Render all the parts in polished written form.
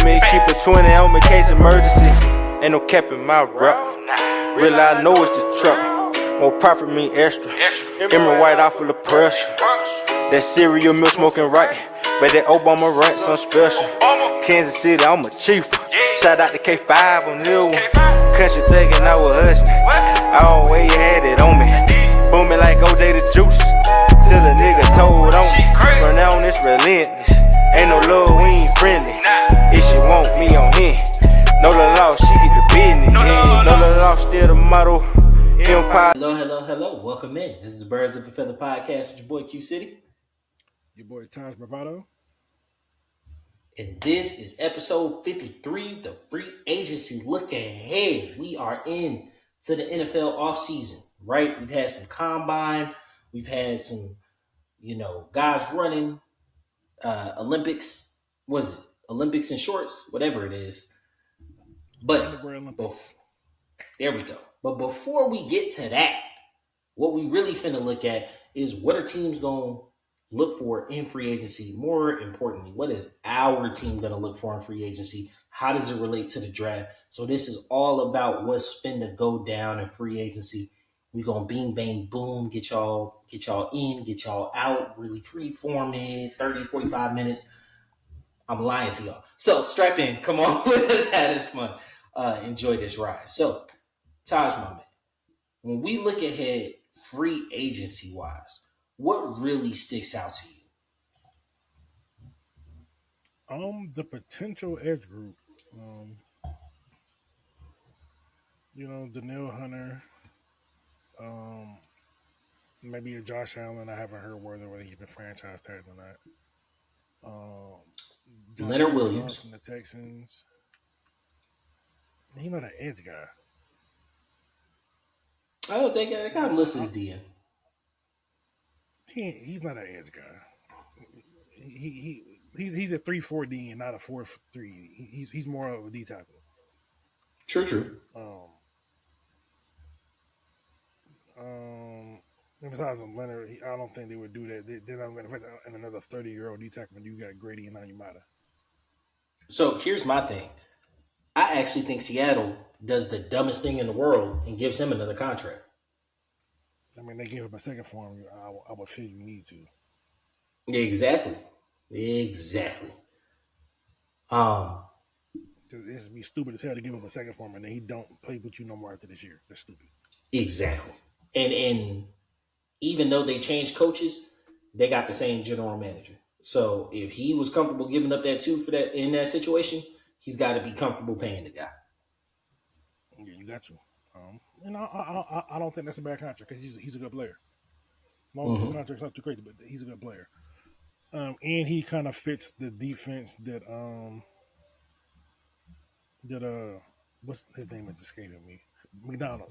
me, keep a 20 on me, case emergency. Ain't no cap in my rap. Really, I know it's the truck. More profit mean extra. Emerald white off full of pressure. That cereal milk smoking right. But that Obama rant some special. Kansas City, I'm a chief. Shout out to K5 on this one. Country thinking I was hustling. I always had it on me. Booming like OJ the Juice. Till a nigga told on me. From now on, it's relentless. Ain't no love, we ain't friendly. If she want me on him. No the law, she get the business. No the law, still the motto. Empire. Hello. Welcome in. This is the Birds of a Feather podcast with your boy Q City. Your boy Taj Bravado. And this is episode 53, the free agency look ahead. We are in to the NFL offseason, right? We've had some combine. We've had some, guys running Olympics. What is it? Olympics in shorts? Whatever it is. But there we go. But before we get to that, what we really finna look at is what are teams going to look for in free agency? More importantly, what is our team going to look for in free agency? How does it relate to the draft? So this is all about what's finna go down in free agency. We gonna bing, bang, boom, get y'all in, get y'all out, really free forming, 30, 45 minutes. I'm lying to y'all. So strap in, come on, let's have this fun. Enjoy this ride. So, Taj, my man, when we look ahead free agency wise, what really sticks out to you? The potential edge group. Danielle Hunter. Maybe a Josh Allen. I haven't heard whether he's been franchise tagged or not. Leonard Williams from the Texans. He's not an edge guy. Oh, they got him listed as DN. He's not an edge guy. He's a 3-4 D and not a 4-3. He's more of a D tackle. True. Besides Leonard, I don't think they would do that. They're not going to invest in another 30-year-old D tackle when you got Grady and Onyemata. So here's my thing. I actually think Seattle does the dumbest thing in the world and gives him another contract. I mean, they gave him a second for him. I would feel you need to. Exactly. It'd be stupid as hell to give him a second for him and then he don't play with you no more after this year. That's stupid. Exactly. And even though they changed coaches, they got the same general manager. So if he was comfortable giving up that $2 for that in that situation, he's got to be comfortable paying the guy. Yeah, you got to. And I don't think that's a bad contract because he's a good player. Long as the contract's not too crazy, but he's a good player. And he kind of fits the defense that what's his name is escaping me. McDonald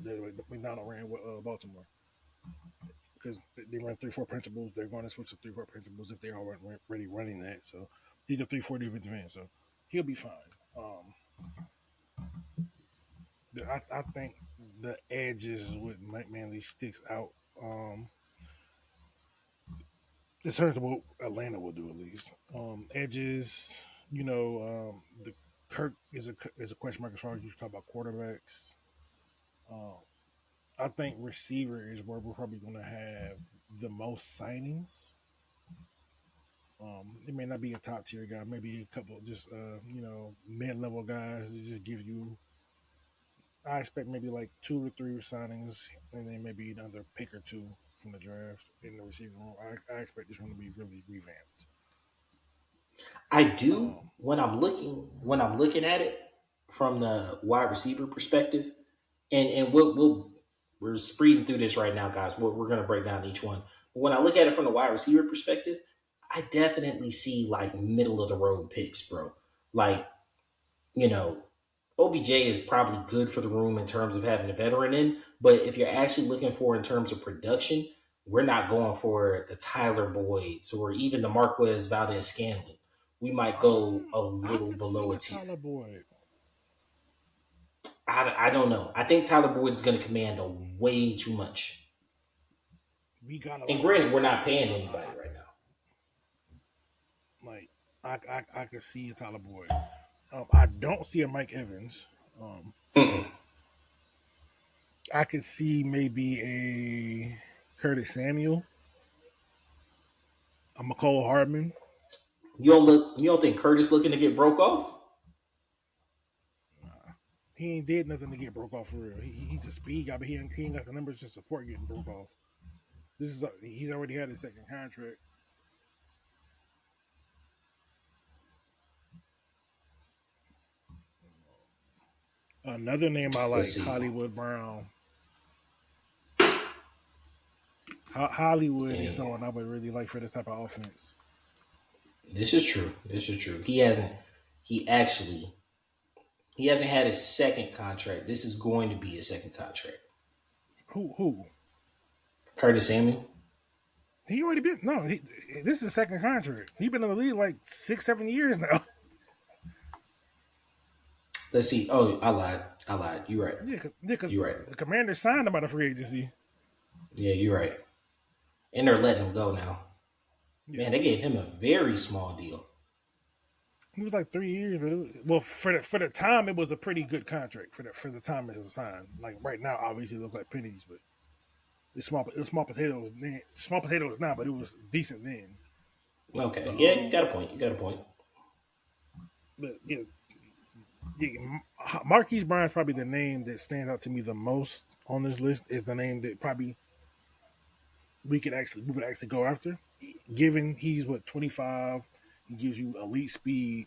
ran with Baltimore because they run 3-4 principles. They're going to switch to 3-4 principles if they're already running that. So he's a 3-4 defensive end, so he'll be fine. I think the edges is what mainly sticks out. In terms of what Atlanta will do, at least edges. The Kirk is a question mark as far as you talk about quarterbacks. I think receiver is where we're probably going to have the most signings. It may not be a top tier guy, maybe a couple just mid level guys that just give you. I expect maybe like 2 or 3 signings, and then maybe another pick or 2 from the draft in the receiver room. I expect this one to be really revamped. I do when I'm looking at it from the wide receiver perspective, and we're speeding through this right now, guys. We're going to break down each one. But when I look at it from the wide receiver perspective, I definitely see like middle of the road picks, bro. Like, OBJ is probably good for the room in terms of having a veteran in, but if you're actually looking for in terms of production, we're not going for the Tyler Boyds or even the Marquez Valdez-Scantling. We might go a little below a tier. Tyler Boyd. I don't know. I think Tyler Boyd is going to command way too much. And granted, we're not paying anybody right now. Like I could see Tyler Boyd. don't see a Mike Evans. Mm-mm. I could see maybe a Curtis Samuel, a McCole Hardman. You don't think Curtis looking to get broke off? He ain't did nothing to get broke off for real. He's a speed guy, but he ain't got the numbers to support getting broke off. He's already had his second contract. Another name I Let's like, see. Hollywood Brown. Hollywood is Yeah. someone I would really like for this type of offense. This is true. He hasn't had his second contract. This is going to be his second contract. Who? Curtis Samuel. He already been this is his second contract. He's been in the league like 6-7 years now. Let's see. Oh, I lied. You're right. Yeah, because You're right. the Commanders signed him out of free agency. Yeah, you're right. And they're letting him go now. Yeah. Man, they gave him a very small deal. He was like 3 years, but for the time it was a pretty good contract for the time it was signed. Like right now, obviously it look like pennies, but it's small potatoes then. Small potatoes now, but it was decent then. Okay. Yeah, you got a point. But yeah, Marquise Brown is probably the name that stands out to me the most on this list. Is the name that probably we would actually go after, given he's 25. He gives you elite speed.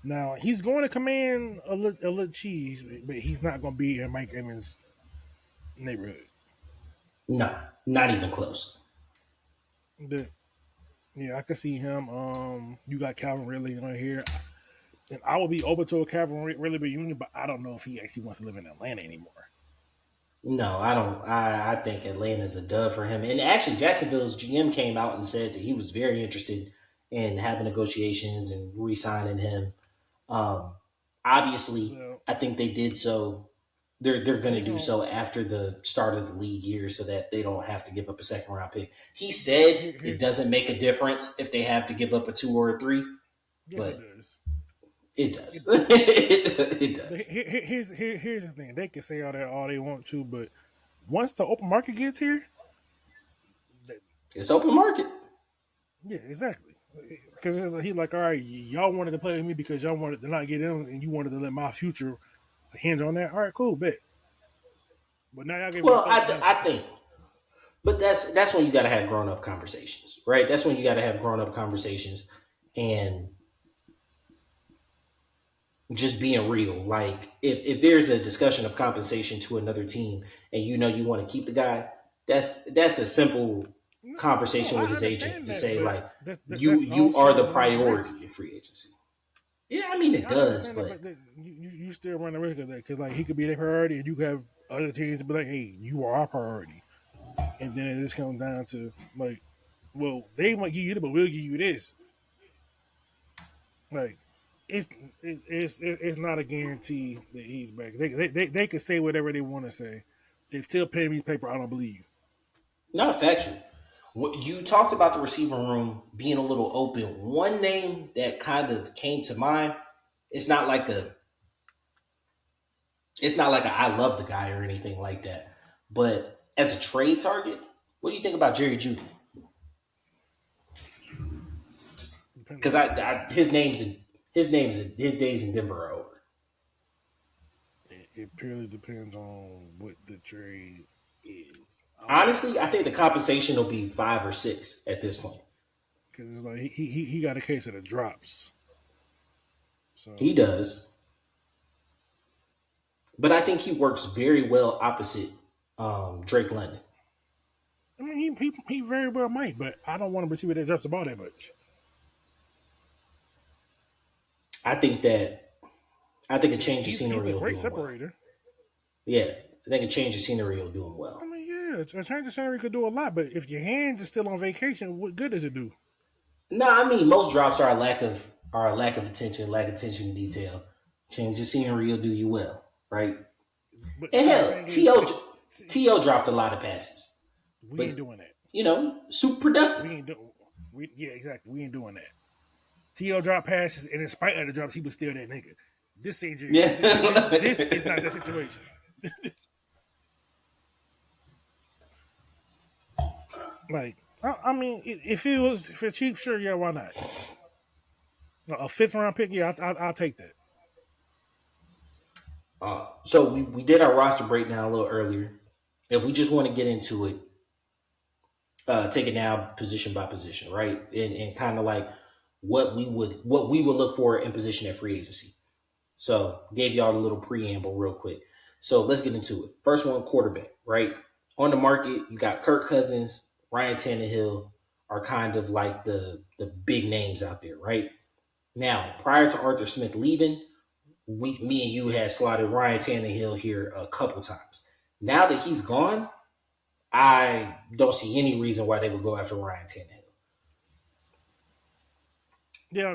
Now he's going to command a little cheese, but he's not going to be in Mike Evans' neighborhood. No, not even close. But yeah, I can see him. You got Calvin Ridley on here, and I would be open to a Calvin Ridley reunion, but I don't know if he actually wants to live in Atlanta anymore. No, I don't. I think Atlanta's a dub for him. And actually, Jacksonville's GM came out and said that he was very interested in having negotiations and re-signing him. Obviously, Well, I think they did so. They're going to do so after the start of the league year, so that they don't have to give up a second round pick. He said it doesn't make a difference if they have to give up a 2 or a 3. yes, But it does. It does. It does. Here's the thing: they can say all they want to, but once the open market gets here, It's open market. yeah, exactly. Because he like, all right, y'all wanted to play with me because y'all wanted to not get in, and you wanted to let my future hinge on that. All right, cool, bet. But now y'all get Well, I think, but that's when you got to have grown up conversations, right? That's when you got to have grown up conversations and just being real. Like if there's a discussion of compensation to another team and you know you want to keep the guy, that's a simple conversation with his agent to say like you are the priority in free agency. Yeah, I mean it does, but you still run the risk of that because like he could be their priority and you could have other teams to be like, hey, you are our priority, and then it just comes down to like, well, they might give you this, but we'll give you this. Like it's not a guarantee that he's back. They can say whatever they want to say. Until pay me paper, I don't believe you. not factual. What you talked about the receiver room being a little open. One name that kind of came to mind. It's not like a I love the guy or anything like that. But as a trade target, what do you think about Jerry Jeudy? Because his days in Denver are over. It purely depends on what the trade is. Honestly, I think the compensation will be 5 or 6 at this point. Because it's like he got a case of the drops. So He does. But I think he works very well opposite Drake London. I mean, he very well might, but I don't want to receive that drops the ball that much. I think a change of scenery He's a will great do him separator. well. Yeah, I think a change of scenery will do him well. I mean, yeah, a change of scenery could do a lot, but if your hands are still on vacation, what good does it do? No, I mean most drops are a lack of attention, lack of attention to detail. Change of scenery will do you well, right? But And hell, T.O. dropped a lot of passes. We ain't doing that. You know, super productive. Yeah, exactly. We ain't doing that. T.O. drop passes, and in spite of the drops, he was still that nigga. This ain't you. Yeah. This is not the situation. Like, I mean, if it was for cheap, sure, yeah, why not? A fifth round pick, yeah, I'll take that. So we did our roster breakdown a little earlier. If we just want to get into it, take it down position by position, right? And kind of like what we would look for in position at free agency. So gave y'all a little preamble real quick. So let's get into it. First one, quarterback, right? On the market, you got Kirk Cousins, Ryan Tannehill are kind of like the big names out there, right? Now, prior to Arthur Smith leaving, me and you had slotted Ryan Tannehill here a couple times. Now that he's gone, I don't see any reason why they would go after Ryan Tannehill. Yeah,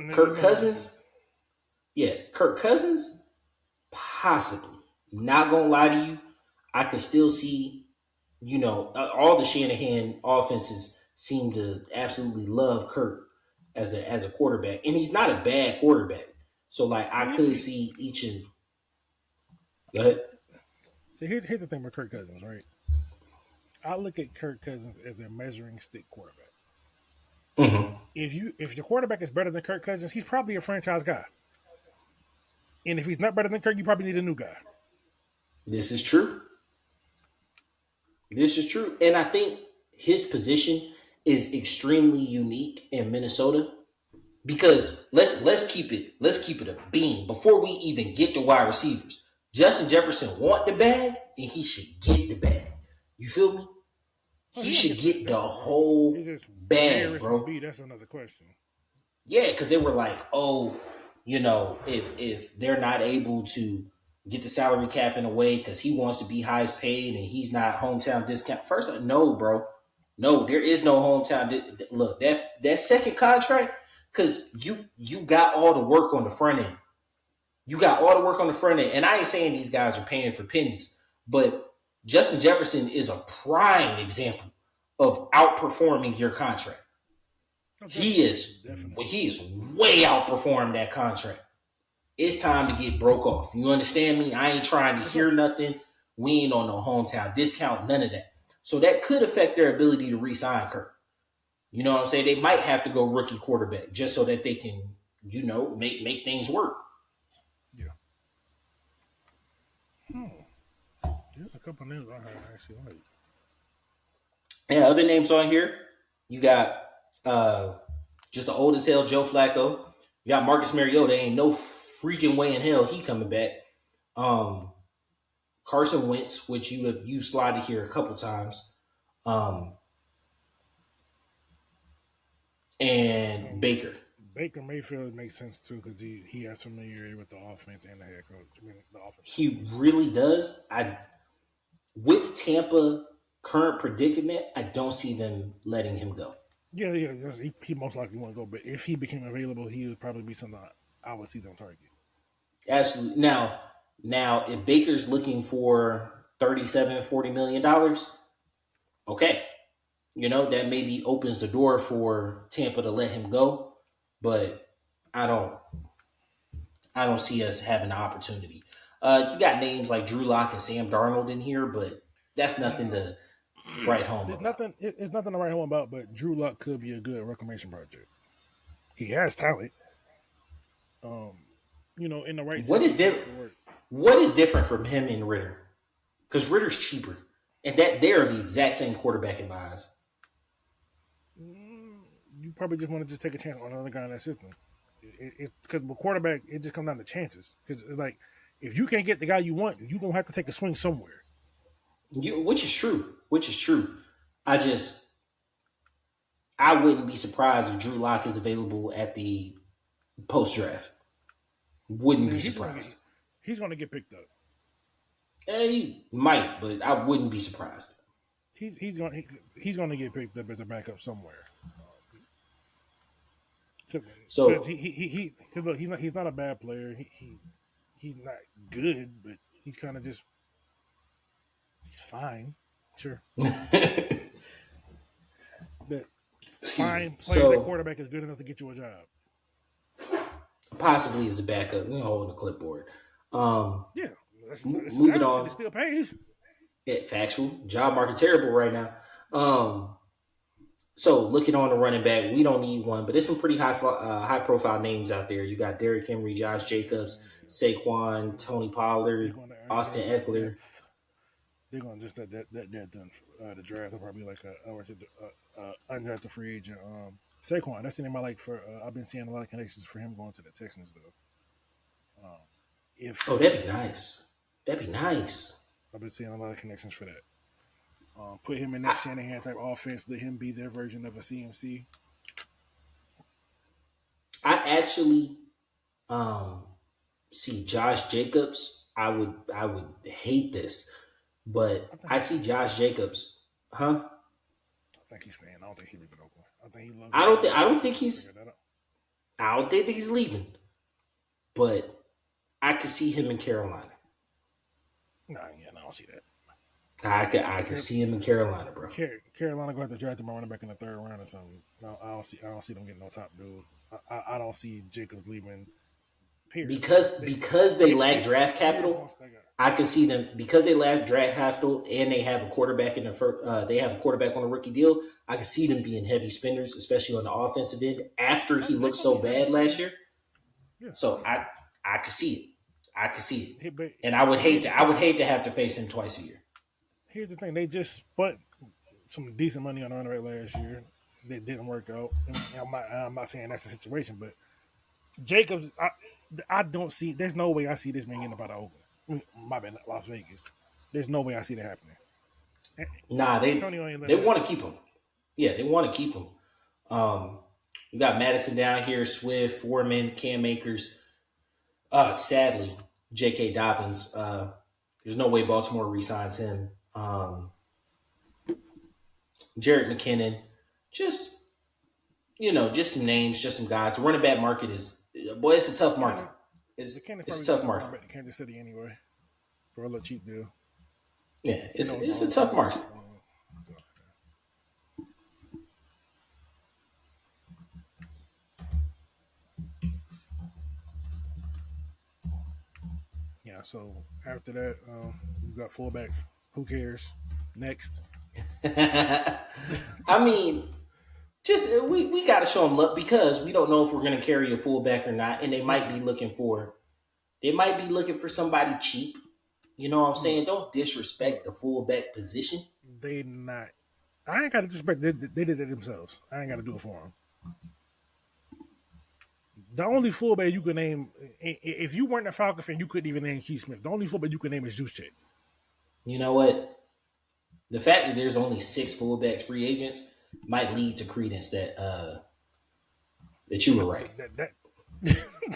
Kirk Cousins, possibly. Not gonna lie to you, I could still see, all the Shanahan offenses seem to absolutely love Kirk as a quarterback, and he's not a bad quarterback. So like I could see each of. Go ahead. So here's the thing about Kirk Cousins, right? I look at Kirk Cousins as a measuring stick quarterback. Mm-hmm. If your quarterback is better than Kirk Cousins, he's probably a franchise guy. And if he's not better than Kirk, you probably need a new guy. This is true. And I think his position is extremely unique in Minnesota because let's keep it a beam before we even get to wide receivers. Justin Jefferson want the bag, and he should get the bag. You feel me? He should get the whole bag, bro. That's another question. Yeah, because they were like, oh, if they're not able to get the salary cap in a way because he wants to be highest paid and he's not hometown discount. First, no, bro. No, there is no hometown. Look, that second contract, because you got all the work on the front end. You got all the work on the front end. And I ain't saying these guys are paying for pennies, but Justin Jefferson is a prime example of outperforming your contract. He is way outperformed that contract. It's time to get broke off. You understand me? I ain't trying to hear nothing. We ain't on no hometown discount, none of that. So that could affect their ability to re-sign Kirk. You know what I'm saying? They might have to go rookie quarterback just so that they can, make things work. Yeah. There's a couple names I actually like. Yeah, other names on here. You got just the old as hell Joe Flacco. You got Marcus Mariota. Ain't no freaking way in hell he coming back. Carson Wentz, which you slided here a couple times. And Baker. Baker Mayfield makes sense too because he has familiarity with the offense and the head coach. The offense. He really does. With Tampa current predicament, I don't see them letting him go. Yeah. He most likely won't go, but if he became available, he would probably be something I would see on target. Absolutely. Now, if Baker's looking for $37-40 million, okay. That maybe opens the door for Tampa to let him go, but I don't see us having the opportunity. You got names like Drew Lock and Sam Darnold in here, but that's nothing to write home about. It's nothing to write home about, but Drew Lock could be a good reclamation project. He has talent. In the right. What is different from him and Ritter? Because Ritter's cheaper, and that they are the exact same quarterback in my eyes. You probably just want to take a chance on another guy in that system. Because with quarterback, it just comes down to chances. Because it's like if you can't get the guy you want, you're gonna have to take a swing somewhere. Which is true. I wouldn't be surprised if Drew Lock is available at the post draft. Wouldn't be surprised. He's going to get picked up. He might, but I wouldn't be surprised. He's going to get picked up as a backup somewhere. So look, he's not a bad player. He's not good, but he's kind of just he's fine. Sure. But fine playing that quarterback is good enough to get you a job. possibly as a backup, holding the clipboard. Yeah, that's Moving exactly. It on. still pays. Factual job market terrible right now. So looking on the running back, we don't need one, but there's some pretty high profile names out there. You got Derrick Henry, Josh Jacobs, Saquon, Tony They're Pollard, going to Austin address that Eckler. depth. They're going to just that done for the draft. They'll probably like undrafted free agent. Saquon. That's the name I like for. I've been seeing a lot of connections for him going to the Texans though. If Oh, that'd be nice. That'd be nice. I've been seeing a lot of connections for that. Put him in that Shanahan type offense. Let him be their version of a CMC. I actually see Josh Jacobs. I would hate this, but I see Josh Jacobs. Huh? I think he's staying. I don't think he leaving Oakland. I think he loves. I don't think he's. I don't think he's leaving, but I could see him in Carolina. Nah, yeah, no, I don't see that. I could see him in Carolina, bro. Carolina going to draft him running back in the third round or something. No, I don't see them getting no top dude. I don't see Jacobs leaving. Period. Because they lack draft capital. I can see them because they lack draft capital and they have a quarterback in the first. They have a quarterback on a rookie deal. I can see them being heavy spenders, especially on the offensive end. After he looked so bad last year, so I could see it. I could see it, and I would hate to have to face him twice a year. Here's the thing: they just spent some decent money on running back last year. It didn't work out. I'm not saying that's the situation, but Jacobs, I don't see. There's no way I see this man getting up out of Oakland. My bad, Las Vegas. There's no way I see that happening. Nah, they want to keep him. Yeah, they want to keep him. We got Madison down here, Swift, Foreman, Cam Akers. Sadly, J.K. Dobbins. There's no way Baltimore re-signs him. Jared McKinnon. Just some names, just some guys. The running back market is, boy, it's a tough market. It's a tough market. Back to Kansas City anyway for a little cheap deal. Yeah, it's a tough market. Yeah, so after that, you got fullback. Who cares? Next. I mean, just we got to show them luck because we don't know if we're going to carry a fullback or not, and they might be looking for somebody cheap. You know what I'm saying? Don't disrespect the fullback position. They not. I ain't got to disrespect. They did it themselves. I ain't got to do it for them. The only fullback you could name, if you weren't a Falcon fan, you couldn't even name Keith Smith. The only fullback you could name is Juszczyk. You know what? The fact that there's only 6 fullbacks free agents might lead to credence that you were right.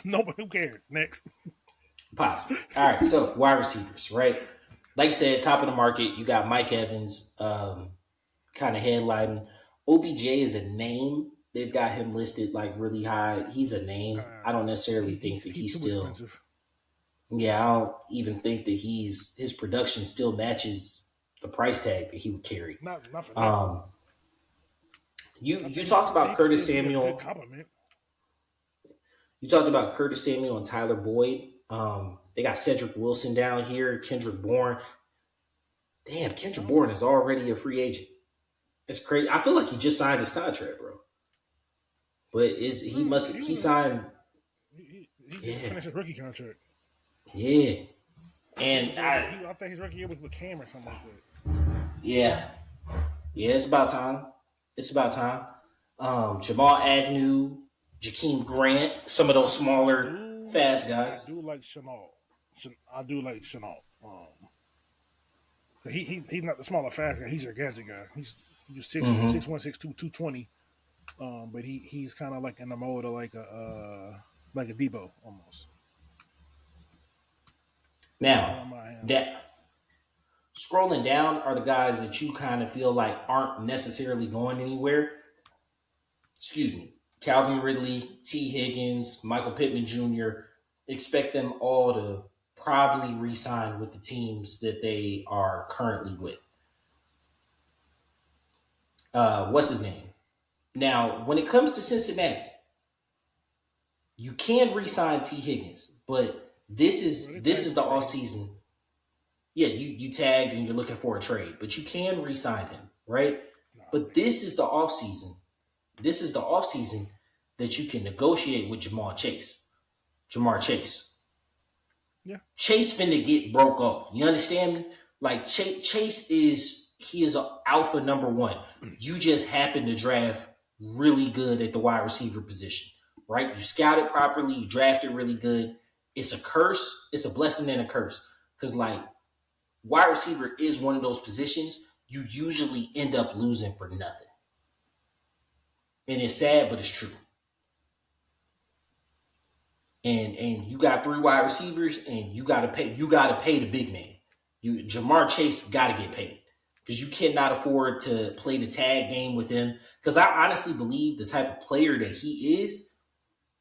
Nobody, who cares? Next. Possible. All right, so wide receivers, right? Like you said, top of the market, you got Mike Evans kind of headlining. OBJ is a name. They've got him listed like really high. He's a name. I don't necessarily think that he's still expensive. Yeah, I don't even think that his production still matches the price tag that he would carry. Not for that. You talked about Curtis Samuel. You talked about Curtis Samuel and Tyler Boyd. They got Cedric Wilson down here, Kendrick Bourne. Damn, Kendrick Bourne is already a free agent. It's crazy. I feel like he just signed his contract, bro. But he signed? He finished his rookie contract. Yeah. And I think his rookie year was with Cam or something like that. Yeah. Yeah, it's about time. Jamal Agnew, Jakeem Grant, some of those smaller, fast guys. I do like Shenault. He's not the smaller, fast guy. He's your gadget guy. He's 6'1", 6'2", 220. But he's kind of like in the mode of like a Debo almost. Now, scrolling down are the guys that you kind of feel like aren't necessarily going anywhere. Excuse me. Calvin Ridley, T. Higgins, Michael Pittman Jr. Expect them all to probably re-sign with the teams that they are currently with. What's his name? Now, when it comes to Cincinnati, You can re-sign T. Higgins, but this is the off season. Yeah, you tagged and you're looking for a trade, but you can re-sign him, right? But this is the off season. This is the off season that you can negotiate with Jamar Chase. Yeah. Chase finna get broke off. You understand me? Like Chase is an alpha number one. You just happen to draft really good at the wide receiver position, right? You scouted properly, you drafted really good. It's a curse. It's a blessing and a curse. Because like wide receiver is one of those positions you usually end up losing for nothing. And it's sad, but it's true. And you got 3 wide receivers, and you gotta pay the big man. Jamar Chase gotta get paid. Because you cannot afford to play the tag game with him. Because I honestly believe the type of player that he is,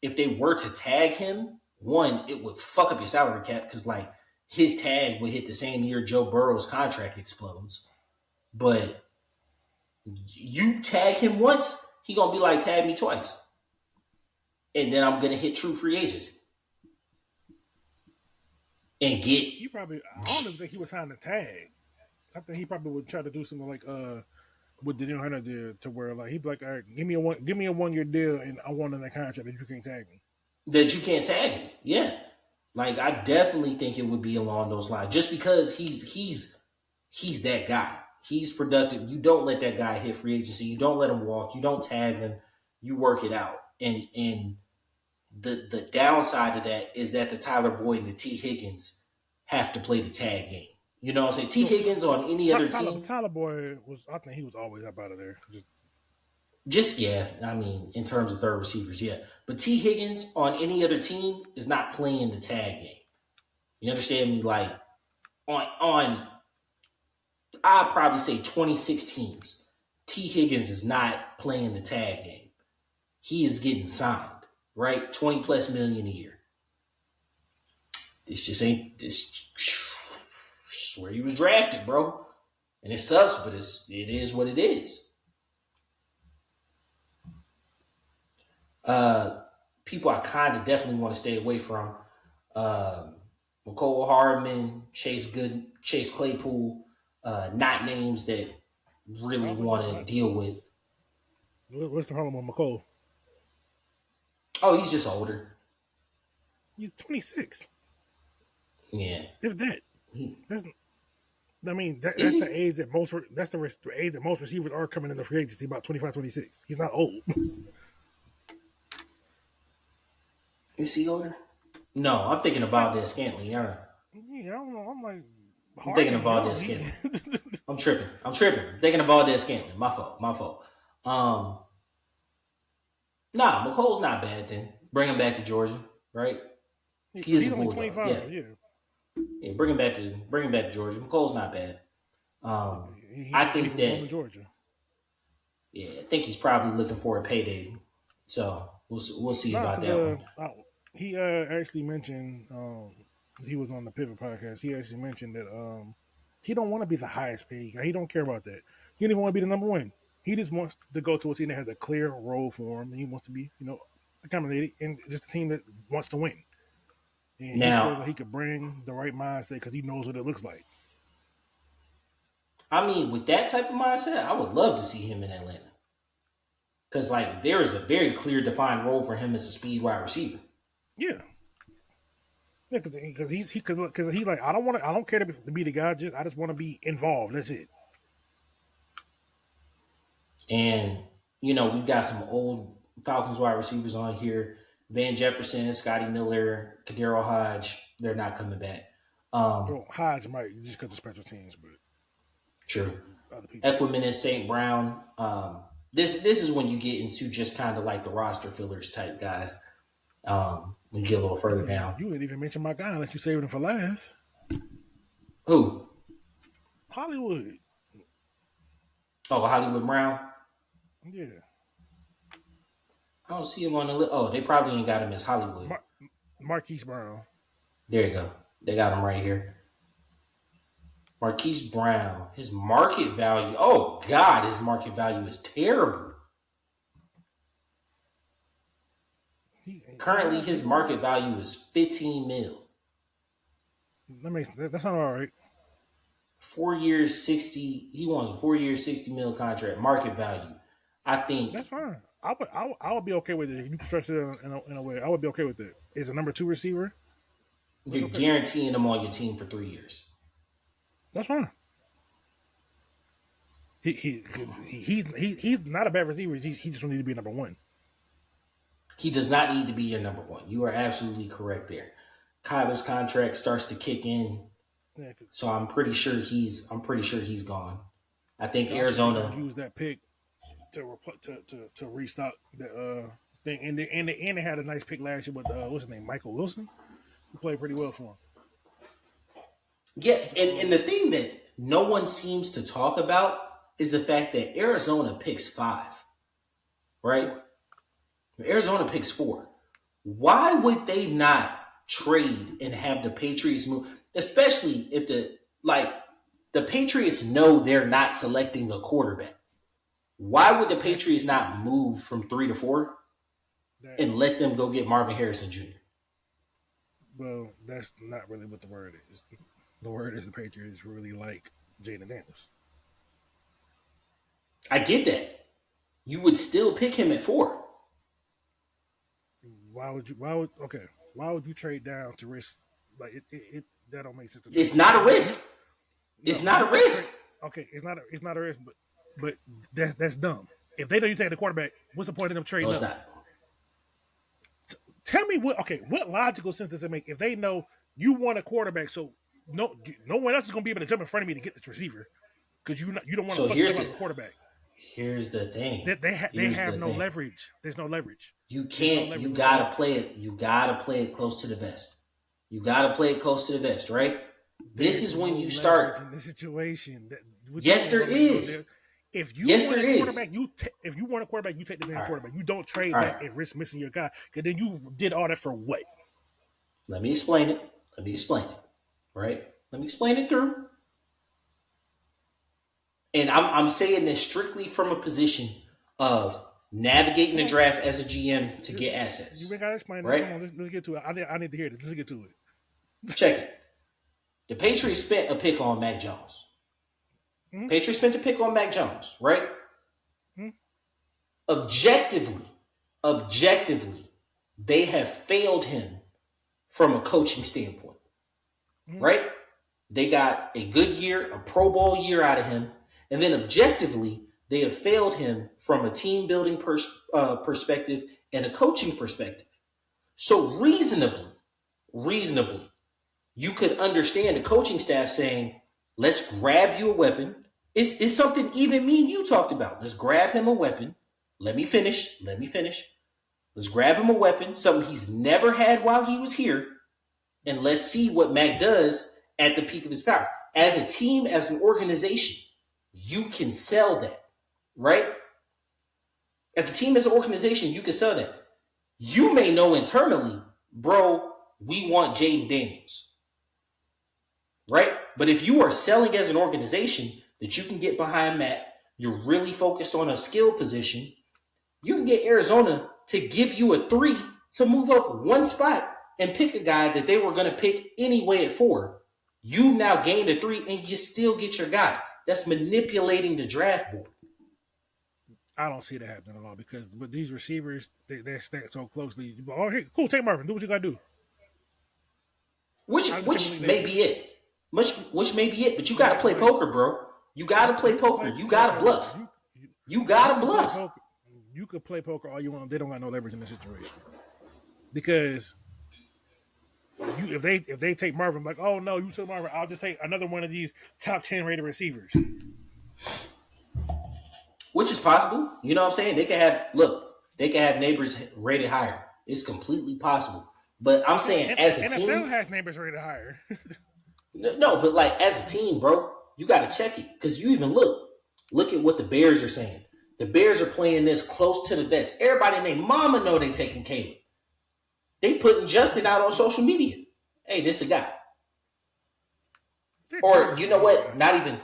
if they were to tag him, one, it would fuck up your salary cap because like his tag would hit the same year Joe Burrow's contract explodes. But you tag him once, he gonna be like, tag me twice. And then I'm gonna hit true free agency. And get I don't even think he was signed a tag. I think he probably would try to do something like what Daniel Hunter did, to where like he'd be like, all right, give me a 1 year deal, and I want in that contract that you can't tag me. That you can't tag me, yeah. Like I definitely think it would be along those lines, just because he's that guy. He's productive. You don't let that guy hit free agency. You don't let him walk. You don't tag him. You work it out. And the downside of that is that the Tyler Boyd and the T. Higgins have to play the tag game. You know what I'm saying? T. Higgins on any other team. Tyler Boyd I think he was always up out of there. Just yeah, I mean, in terms of third receivers, yeah. But T. Higgins on any other team is not playing the tag game. You understand me? Like on I'd probably say 26 teams, T. Higgins is not playing the tag game. He is getting signed, right? 20 plus million a year. This just ain't this. Where he was drafted, bro. And it sucks, but it is what it is. People I kind of definitely want to stay away from. McCole Hardman, Chase Claypool, not names that really want to deal with. What's the problem with McCole? Oh, he's just older. He's 26. Yeah. If that. That's the age that most age that most receivers are coming in the free agency, about 25, 26. He's not old. Is he older? No, I'm thinking of Valdez Scantling. Yeah, I don't know. I'm like, I'm thinking of Valdez Scantling. I'm tripping. I'm thinking of Valdez Scantling. My fault. Nah, McColl's not bad then. Bring him back to Georgia, right? He's only 25, yeah. Yeah, bring him back to Georgia. McColl's not bad. I think that Georgia. Yeah, I think he's probably looking for a payday. So we'll see about that one. He actually mentioned he was on the Pivot podcast. He actually mentioned that he don't want to be the highest paid guy. He don't care about that. He don't even want to be the number one. He just wants to go to a team that has a clear role for him, and he wants to be, accommodated, and just a team that wants to win. And he feels like he could bring the right mindset because he knows what it looks like. I mean, with that type of mindset, I would love to see him in Atlanta. Because, like, there is a very clear, defined role for him as a speed wide receiver. Yeah. Yeah, because he's like, I don't care to be the guy. I just want to be involved. That's it. And we've got some old Falcons wide receivers on here: Van Jefferson, Scotty Miller, Kadero Hodge. They're not coming back. Hodge might just because of special teams, but true. Equipment and St. Brown. This is when you get into just kind of like the roster fillers type guys. When you get a little further down. You didn't even mention my guy unless you saved him for last. Who? Hollywood. Oh, Hollywood Brown? Yeah. I don't see him on the list. Oh, they probably ain't got him as Hollywood. Marquise Brown. There you go. They got him right here. Marquise Brown. His market value. Oh, God, his market value is terrible. Currently, his market value is 15 mil. That's not all right. 4 years, 60. He wants a 4 years, 60 mil contract. Market value. I think That's fine. I would be okay with it. You can stretch it in a way. I would be okay with it. Is a number 2 receiver. you're guaranteeing him on your team for 3 years. That's fine. He's not a bad receiver. He just don't need to be number 1. He does not need to be your number 1. You are absolutely correct there. Kyler's contract starts to kick in, so I'm pretty sure he's gone. I think Arizona use that pick to restock the thing, and they had a nice pick last year with what's his name, Michael Wilson, who played pretty well for him. Yeah, and the thing that no one seems to talk about is the fact that Arizona picks 5, right? Arizona picks 4. Why would they not trade and have the Patriots move? Especially if the Patriots know they're not selecting a quarterback. Why would the Patriots not move from 3 to 4 and let them go get Marvin Harrison Jr.? Well, that's not really what the word is. The word is the Patriots really like Jaden Daniels. I get that. You would still pick him at 4. Why would you trade down to risk it that don't make sense. It's not a risk. It's not a risk. Okay, it's not a risk, but that's dumb. If they know you take the quarterback, what's the point of them trading? No, it's not. Tell me what logical sense does it make if they know you want a quarterback, so no one else is going to be able to jump in front of me to get this receiver because you don't want to fuck them up the quarterback. Here's the thing. They have no leverage. There's no leverage. You can't. You gotta play it. You gotta play it close to the vest. You gotta play it close to the vest, right? This is when you start in the situation. Yes, there is. If you want a quarterback, if you want a quarterback, you take the damn quarterback. You don't trade that and risk missing your guy. Because then you did all that for what? Let me explain it. Right? Let me explain it through. And I'm saying this strictly from a position of navigating the draft as a GM to get assets. You gotta explain that. Right? Come on, let's get to it. I need to hear this. Let's get to it. Check it. The Patriots spent a pick on Mac Jones. Patriots spent a pick on Mac Jones, right? Objectively, they have failed him from a coaching standpoint, right? They got a good year, a Pro Bowl year out of him, and then objectively, they have failed him from a team building perspective and a coaching perspective. So reasonably, you could understand the coaching staff saying, let's grab you a weapon. It's something even me and you talked about. Let's grab him a weapon. Let me finish. Let's grab him a weapon, something he's never had while he was here, and let's see what Mac does at the peak of his powers. As a team, as an organization, you can sell that, right? As a team, as an organization, you can sell that. You may know internally, bro, we want Jaden Daniels, right? But if you are selling as an organization that you can get behind Mac, you're really focused on a skill position, you can get Arizona to give you a 3 to move up one spot and pick a guy that they were going to pick anyway at 4. You now gained a 3 and you still get your guy. That's manipulating the draft board. I don't see that happening at all because with these receivers, they're stacked so closely. Oh, hey, cool, take Marvin. Do what you got to do. Which may be it. Which may be it, but you got to play poker, bro. You got to play poker. You got to bluff. You got to bluff. You could play poker all you want. They don't got no leverage in this situation because if they take Marvin, like, oh no, you took Marvin, I'll just take another one of these top 10 rated receivers. Which is possible. You know what I'm saying? They can have neighbors rated higher. It's completely possible. But I'm saying as a team, NFL has neighbors rated higher. No, but like as a team, bro, you got to check it because you even look at what the Bears are saying. The Bears are playing this close to the vest. Everybody and their mama know they taking Caleb. They putting Justin out on social media. Hey, this the guy. Or you know what? Not even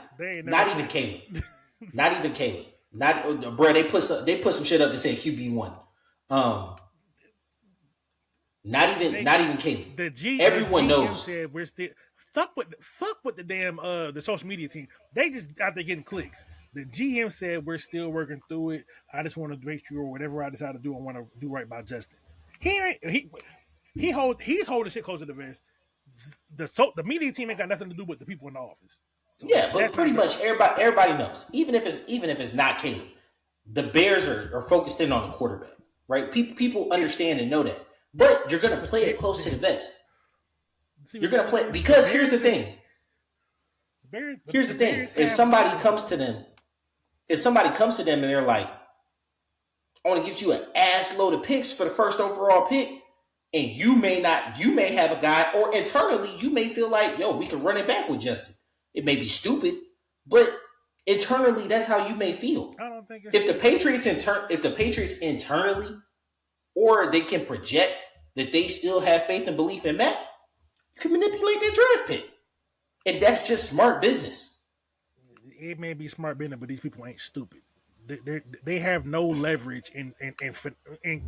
Caleb. Not even Caleb. Bro, they put some shit up to say QB1. Not even Caleb. GM Everyone knows. said we're still fuck with the damn the social media team. They just out there getting clicks. The GM said we're still working through it. I just want to make sure whatever I decide to do, I want to do right by Justin. He's holding shit close to the vest. The media team ain't got nothing to do with the people in the office. So Yeah, but pretty much everybody knows. Even if it's not Caleb, the Bears are focused in on the quarterback, right? People understand and know that. But you're gonna play it close to the vest. You're gonna play because here's the thing. Here's the thing. If somebody comes to them and they're like, I want to give you an ass load of picks for the first overall pick, and you may have a guy, or internally you may feel like, yo, we can run it back with Justin. It may be stupid, but internally that's how you may feel. I don't think if the Patriots internally, or they can project that they still have faith and belief in Matt, you can manipulate their draft pick. And that's just smart business. It may be smart business, but these people ain't stupid. They have no leverage in flipping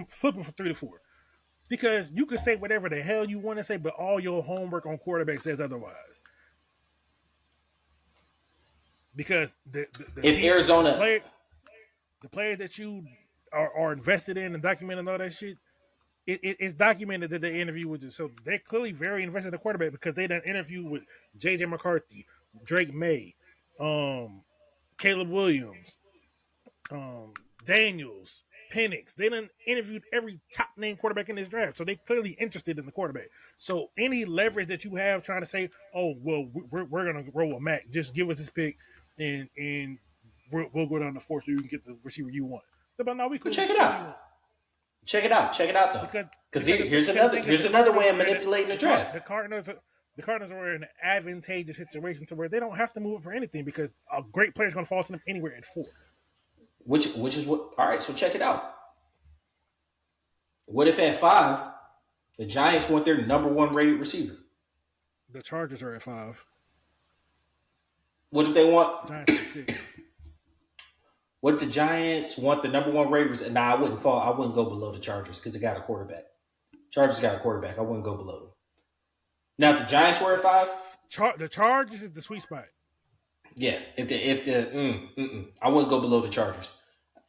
from 3 to 4. Because you can say whatever the hell you want to say, but all your homework on quarterback says otherwise. Because the players that you are invested in and documenting all that shit, it's documented that they interview with you. So they're clearly very invested in the quarterback because they done interview with J.J. McCarthy, Drake May, Caleb Williams, Daniels, Penix. They done interviewed every top name quarterback in this draft. So they clearly interested in the quarterback. So any leverage that you have trying to say, oh, well, we're going to roll with Mac, just give us his pick and we'll go down the fourth so you can get the receiver you want. So, but no, we could check it out. Check it out though. Because here's another way of manipulating the draft. The Cardinals are in an advantageous situation to where they don't have to move it for anything because a great player is going to fall to them anywhere at 4. Which is what. All right, so check it out. What if at 5, the Giants want their number 1 rated receiver? The Chargers are at 5. What if they want Giants at 6? What if the Giants want the number 1 rated? Nah, I wouldn't go below the Chargers because they got a quarterback. Chargers got a quarterback. I wouldn't go below them. Now, if the Giants were at 5, the Chargers is the sweet spot. Yeah, I wouldn't go below the Chargers.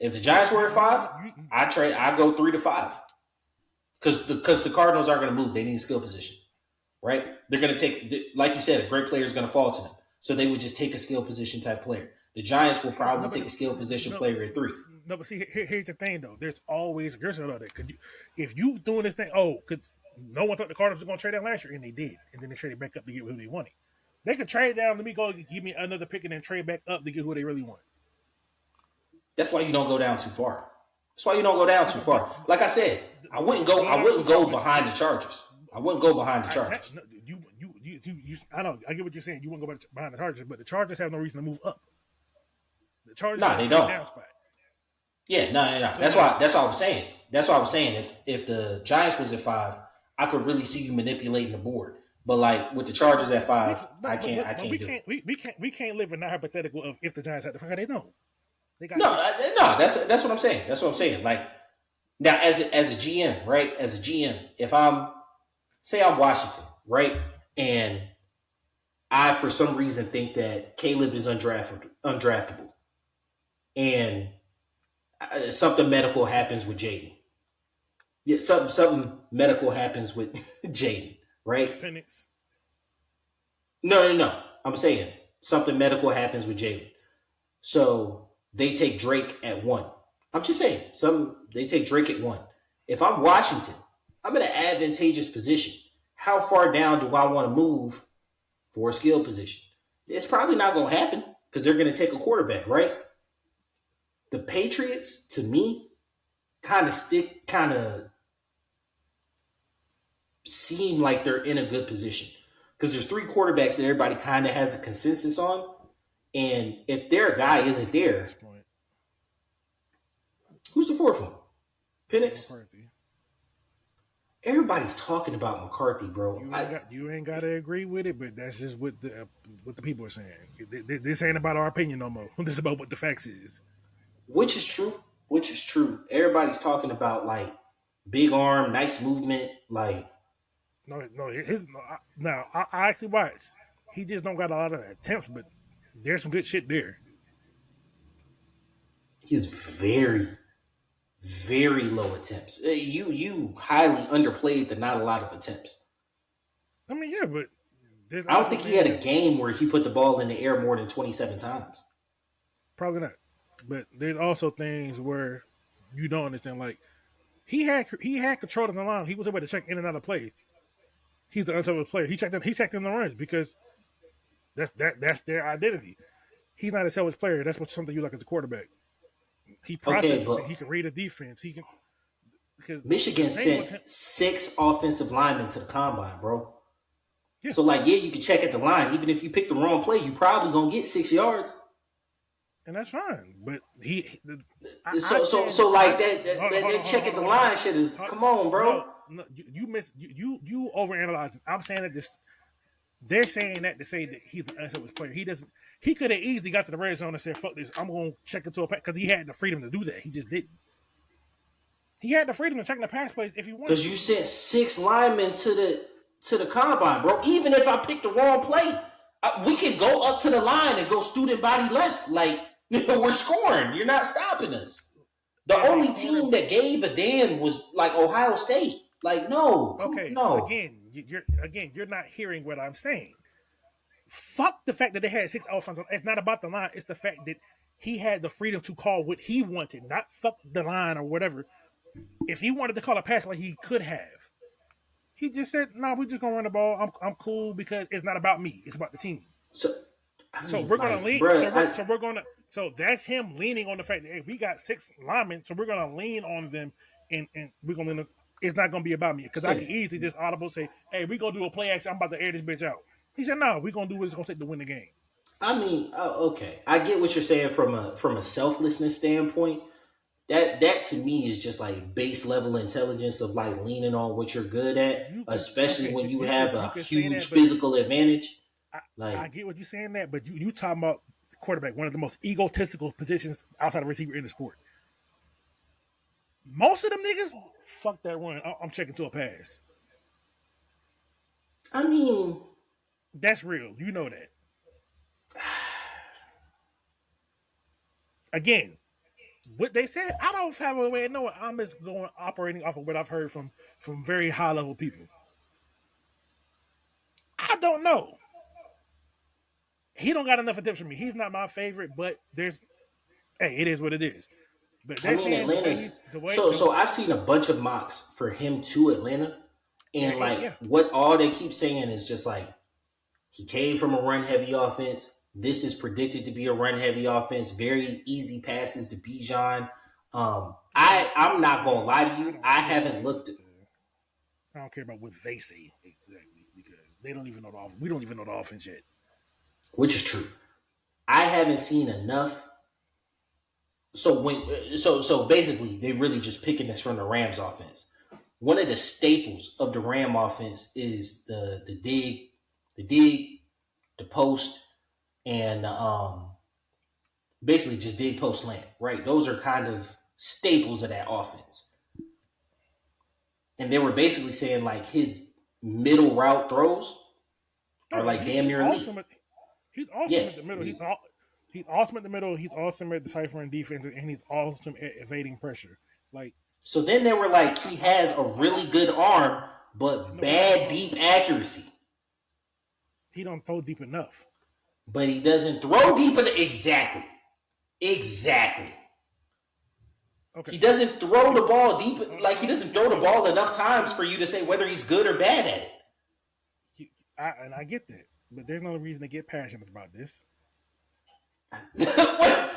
If the Giants were at 5, I go 3 to 5. Because the Cardinals aren't going to move. They need a skill position, right? They're going to take, like you said, a great player is going to fall to them. So they would just take a skill position type player. The Giants will probably take a skill position player at 3. No, but see, here's the thing, though. There's always a girl out there. If you doing this thing, because no one thought the Cardinals were going to trade down last year, and they did. And then they traded back up to get who they wanted. They could trade down, let me go give me another pick and then trade back up to get who they really want. That's why you don't go down too far. Like I said, I wouldn't go behind the Chargers. I wouldn't go behind the Chargers. I know. I get what you're saying. You wouldn't go behind the Chargers, but the Chargers have no reason to move up. The Chargers they don't. Down spot. Yeah, no. That's why I was saying. If the Giants was at 5, I could really see you manipulating the board. But like with the Chargers at 5, I can't. We can't live in that hypothetical of if the Giants had to fuck. They don't. They got That's what I'm saying. Like now, as a GM, right? As a GM, if I'm Washington, right, and I for some reason think that Caleb is undraftable, and something medical happens with Jaden. Yeah, something medical happens with Jaden. Right? Penix. No. I'm saying something medical happens with Jalen. So they take Drake at 1. I'm just saying, they take Drake at 1. If I'm Washington, I'm in an advantageous position. How far down do I want to move for a skill position? It's probably not going to happen because they're going to take a quarterback, right? The Patriots, to me, kind of seem like they're in a good position because there's 3 quarterbacks that everybody kind of has a consensus on, and if their guy isn't there, who's the 4th one? Penix. McCarthy. Everybody's talking about McCarthy, bro. You ain't got to agree with it, but that's just what the people are saying. This ain't about our opinion no more. This is about what the facts is. Which is true. Everybody's talking about like Big arm, nice movement. Like No, his now I actually watched. He just don't got a lot of attempts, but there's some good shit there. he's very low attempts. You highly underplayed the not a lot of attempts. I mean, yeah, but there's I don't also think he had a things game where he put the ball in the air more than 27 times. probably not. But there's also things where you don't understand. Like he had control of the line. He was able to check in and out of plays. He's the unselfish player. He checked in the runs because that's their identity. He's not a selfish player. That's what something you like as a quarterback. He Okay, processes but things. He can read a defense. He can because the Michigan thing with sent him, 6 offensive linemen to the combine, bro. yeah, So like, yeah, you can check at the line. Even if you pick the wrong play, you probably gonna get 6 yards. and that's fine. But I So so said so like I that check at the line shit is come on, bro. no, you miss you overanalyzing. I'm saying that this they're saying that to say that he's an unselfish player. He doesn't. He could have easily got to the red zone and said, "Fuck this, I'm going to check into a pass," because he had the freedom to do that. He just didn't. He had the freedom to check the pass plays if he wanted Because to. you sent 6 linemen to the combine, bro. Even if I picked the wrong play, we could go up to the line and go student body left. Like we're scoring. You're not stopping us. The As a only corner, team that gave a damn was like Ohio State. Like okay, no. you're not hearing what I'm saying. Fuck the fact that they had 6 offensive. It's not about the line. It's the fact that he had the freedom to call what he wanted, not fuck the line or whatever. If he wanted to call a pass play, he could have. He just said, "No, we're just gonna run the ball. I'm cool because it's not about me. It's about the team." So I So mean, we're gonna like, lean. bro, So we're gonna. So that's him leaning on the fact that hey, we got 6 linemen, so we're gonna lean on them, and we're gonna. It's not gonna be about me because I can easily just audible say, "Hey, we gonna do a play action. I'm about to air this bitch out." He said, "No, we're gonna do what's gonna take to win the game." I mean, okay, I get what you're saying from a selflessness standpoint. That to me is just like base level intelligence of like leaning on what you're good at, You could especially okay, when you you have could a you could say huge that, but physical advantage. I, I Like, get what you're saying that, but you talking about quarterback, one of the most egotistical positions outside of receiver in the sport. Most of them niggas, fuck that run. I'm checking to a pass. I mean, That's real. You know that. Again, what they said, I don't have a way of knowing. I'm just going operating off of what I've heard from very high level people. I don't know. He don't got enough attempts for me. He's not my favorite, but there's hey, it is what it is. But I they're mean, saying the way Atlanta's he's the way so I've seen a bunch of mocks for him to Atlanta, yeah, and yeah, like yeah. what all they keep saying is just like he came from a run heavy offense. This is predicted to be a run heavy offense. Very easy passes to Bijan. I'm not gonna lie to you. I haven't looked at, I don't care about what they say exactly because they don't even know the offense. We don't even know the offense yet. which is true. I haven't seen enough. So basically they really just picking this from the Rams offense. One of the staples of the Ram offense is the dig, the post, and basically just dig post slant. Right, those are kind of staples of that offense. And they were basically saying like his middle route throws are No, like damn he's near elite. awesome. He's awesome Yeah. at the middle. He's awesome at the middle. He's awesome at deciphering defense, and he's awesome at evading pressure. Like So then they were like, he has a really good arm, but no, bad deep accuracy. he don't throw deep enough. But he doesn't throw deep enough. Exactly. Exactly. Okay, He doesn't throw the ball deep. Like, he doesn't throw the ball enough times for you to say whether he's good or bad at it. and I get that, but there's no reason to get passionate about this.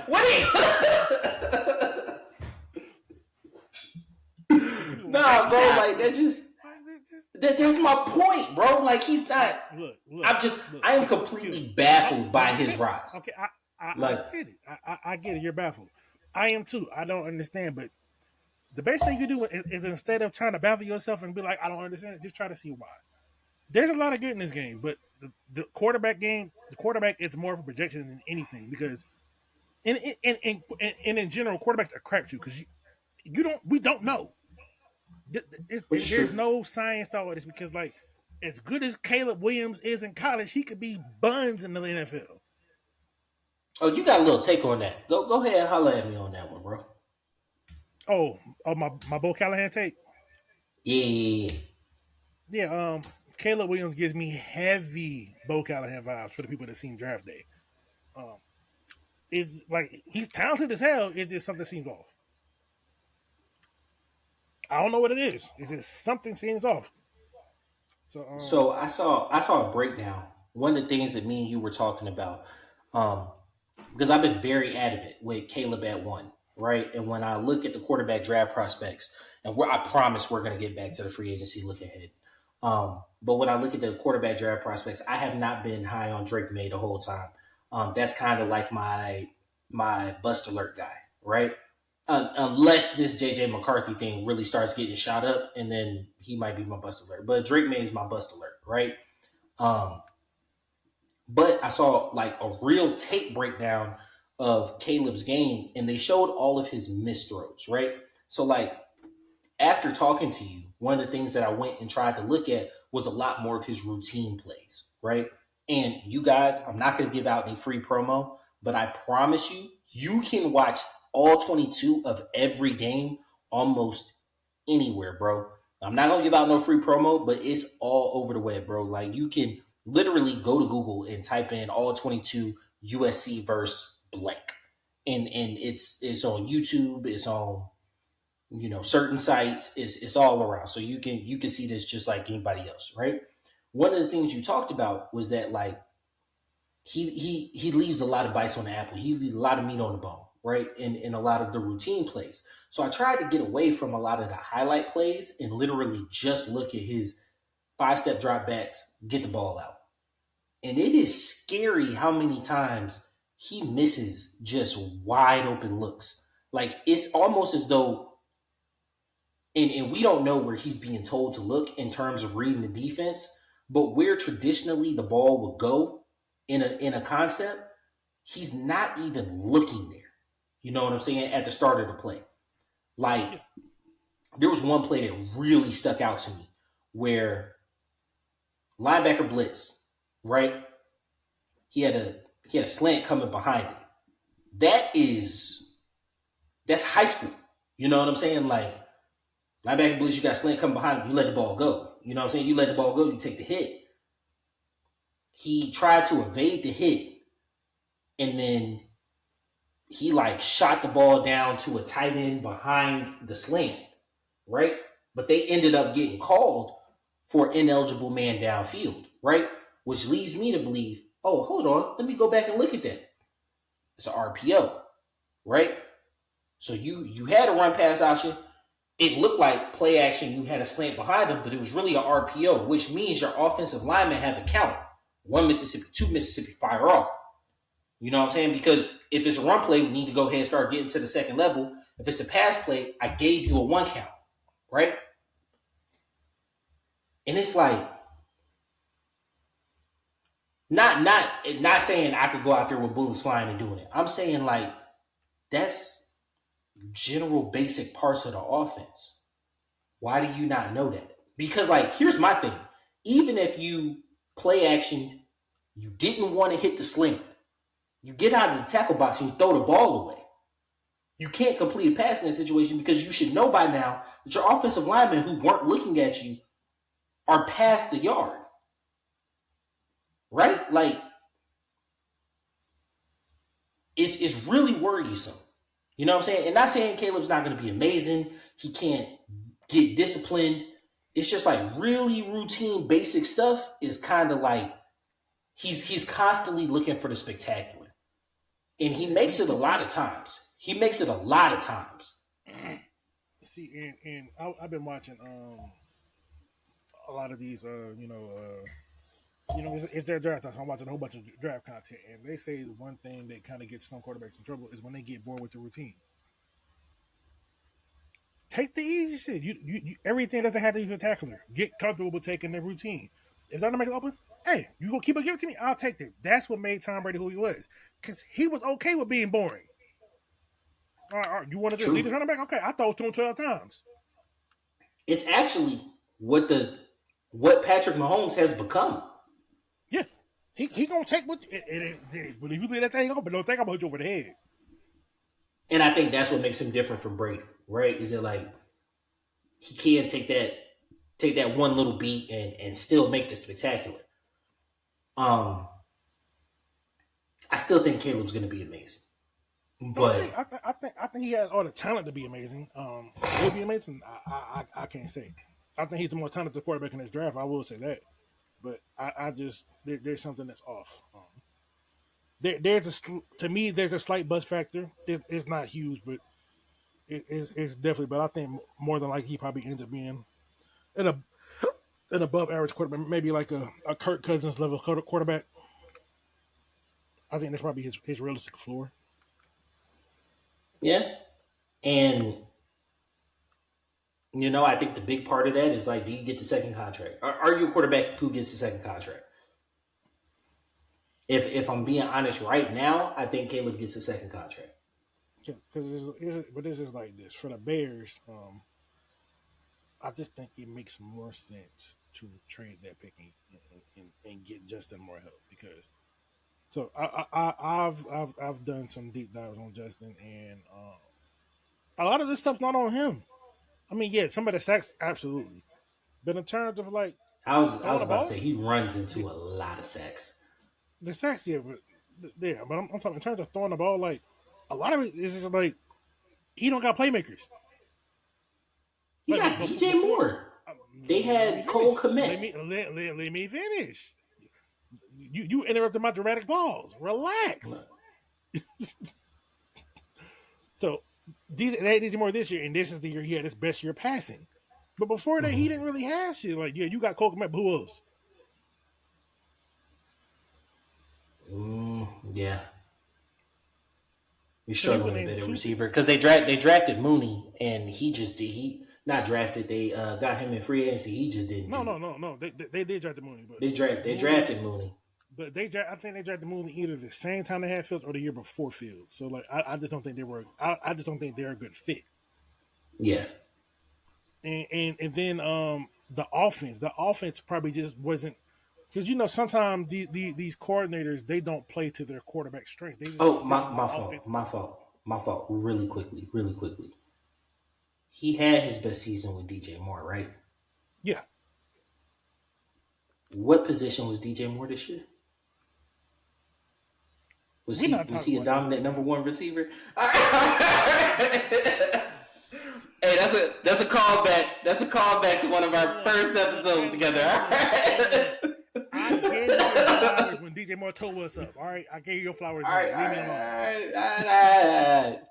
What Nah, bro, like, that's my point, bro. Like, he's not. Look, I am completely baffled by his rise. Okay, I Like, get it. I get it. You're baffled. I am too. I don't understand, but the best thing you do is instead of trying to baffle yourself and be like, I don't understand it, just try to see why. There's a lot of good in this game, but the quarterback game, the quarterback, it's more of a projection than anything because in general, quarterbacks are crapshoot because we don't know. Which is There's true. no science to all this because, like, as good as Caleb Williams is in college, he could be buns in the NFL. Oh, you got a little take on that. Go ahead and holler at me on that one, bro. My Bo Callahan take. Yeah. Yeah, Caleb Williams gives me heavy Bo Callahan vibes for the people that seen draft day. It's like he's talented as hell. It's just something seems off. I don't know what it is. It's just something seems off. So So I saw a breakdown. One of the things that me and you were talking about, um, because I've been very adamant with Caleb at one, right? And when I look at the quarterback draft prospects, and I promise we're going to get back to the free agency look ahead. But when I look at the quarterback draft prospects, I have not been high on Drake May the whole time. That's kind of like my bust alert guy, right? Unless this JJ McCarthy thing really starts getting shot up, and then he might be my bust alert. But Drake May is my bust alert, right? Um, but I saw like a real tape breakdown of Caleb's game, and they showed all of his missed throws, right? So like after talking to you, one of the things that I went and tried to look at was a lot more of his routine plays, right? And you guys, I'm not going to give out any free promo, but I promise you, you can watch all 22 of every game almost anywhere, bro. I'm not going to give out no free promo, but it's all over the web, bro. Like you can literally go to Google and type in all 22 USC versus blank. And it's on YouTube, it's on certain sites, it's all around, so you can see this just like anybody else, right? One of the things you talked about was that like he leaves a lot of bites on the apple, he leaves a lot of meat on the bone, right? In a lot of the routine plays. So I tried to get away from a lot of the highlight plays and literally just look at his 5-step drop backs, get the ball out. And it is scary how many times he misses just wide open looks. Like it's almost as though and we don't know where he's being told to look in terms of reading the defense, but where traditionally the ball would go in a concept, he's not even looking there. You know what I'm saying? At the start of the play. Like there was one play that really stuck out to me where linebacker blitz, right? He had a slant coming behind it. That's high school. You know what I'm saying? Like linebacker blitz, you got slant coming behind him, you let the ball go. You know what I'm saying? You let the ball go, you take the hit. He tried to evade the hit, and then he like shot the ball down to a tight end behind the slant, right? But they ended up getting called for ineligible man downfield, right? Which leads me to believe, oh, hold on, let me go back and look at that. It's an RPO, right? So you had a run pass option. It looked like play action, you had a slant behind him, but it was really an RPO, which means your offensive linemen have a count. 1 Mississippi, 2 Mississippi, fire off. You know what I'm saying? Because if it's a run play, we need to go ahead and start getting to the second level. If it's a pass play, I gave you a 1 count, right? And it's like, not saying I could go out there with bullets flying and doing it. I'm saying like, that's general basic parts of the offense. Why do you not know that? Because like, here's my thing. Even if you play action, you didn't want to hit the sling, you get out of the tackle box and you throw the ball away. You can't complete a pass in that situation because you should know by now that your offensive linemen who weren't looking at you are past the yard. Right? Like, it's really worrisome. You know what I'm saying? And not saying Caleb's not going to be amazing. He can't get disciplined. It's just like really routine, basic stuff is kind of like he's constantly looking for the spectacular. And he makes it a lot of times. See, and I've been watching a lot of these it's their draft time. So I'm watching a whole bunch of draft content, and they say one thing that kind of gets some quarterbacks in trouble is when they get bored with the routine. Take the easy shit. You everything doesn't have to be a tackler. Get comfortable with taking the routine. If they're not making it open, hey, you gonna keep it, give it to me? I'll take that. That's what made Tom Brady who he was, because he was okay with being boring. All right, you want to just lead this running back? Okay, I throw it to him 12 times. It's actually what Patrick Mahomes has become. Yeah, he gonna take what. But if you leave that thing open, don't think I'm gonna hit you over the head. And I think that's what makes him different from Brady, right? Is it like he can take that one little beat and still make this spectacular. I still think Caleb's going to be amazing, but I think he has all the talent to be amazing. Will be amazing. I can't say. I think he's the more talented quarterback in this draft. I will say that, but I just there's something that's off. To me there's a slight buzz factor. It's not huge, but it's definitely. But I think more than likely he probably ends up being an above average quarterback, maybe like a Kirk Cousins level quarterback. I think that's probably his realistic floor. yeah. And I think the big part of that is like, do you get the second contract? Are you a quarterback who gets the second contract? If I'm being honest right now, I think Caleb gets the second contract. But it's just like this for the Bears. I just think it makes more sense to trade that pick and get Justin more help because. So I've done some deep dives on Justin and a lot of this stuff's not on him. I mean, yeah, some of the sacks absolutely, but in terms of like I was throwing the about ball, to say he runs into a lot of sacks. the sacks, but I'm talking in terms of throwing the ball. Like a lot of it is just like he don't got playmakers. He Like got DJ Moore. They had Cole Kmet. Let me finish. You interrupted my dramatic pause. Relax. So they had DJ Moore this year, and this is the year he had his best year passing. But before that, he didn't really have shit. Like, yeah, you got Cole Kmet, but who else? Yeah. He's struggling a bit at receiver because they drafted Mooney and he not drafted. They got him in free agency. He just didn't. No. They did draft Mooney, but they drafted Mooney. But I think they drafted Mooney either the same time they had Fields or the year before Fields. So like, I just don't think they were. I just don't think they're a good fit. Yeah. And then the offense probably just wasn't. Because sometimes these coordinators they don't play to their quarterback strengths. My fault. Really quickly. He had his best season with DJ Moore, right? Yeah. What position was DJ Moore this year? Was he a dominant number one receiver? Hey, that's a callback. That's a callback to one of our first episodes together. All right. I gave you your flowers when DJ Moore tore us up. All right, I gave you your flowers. All right.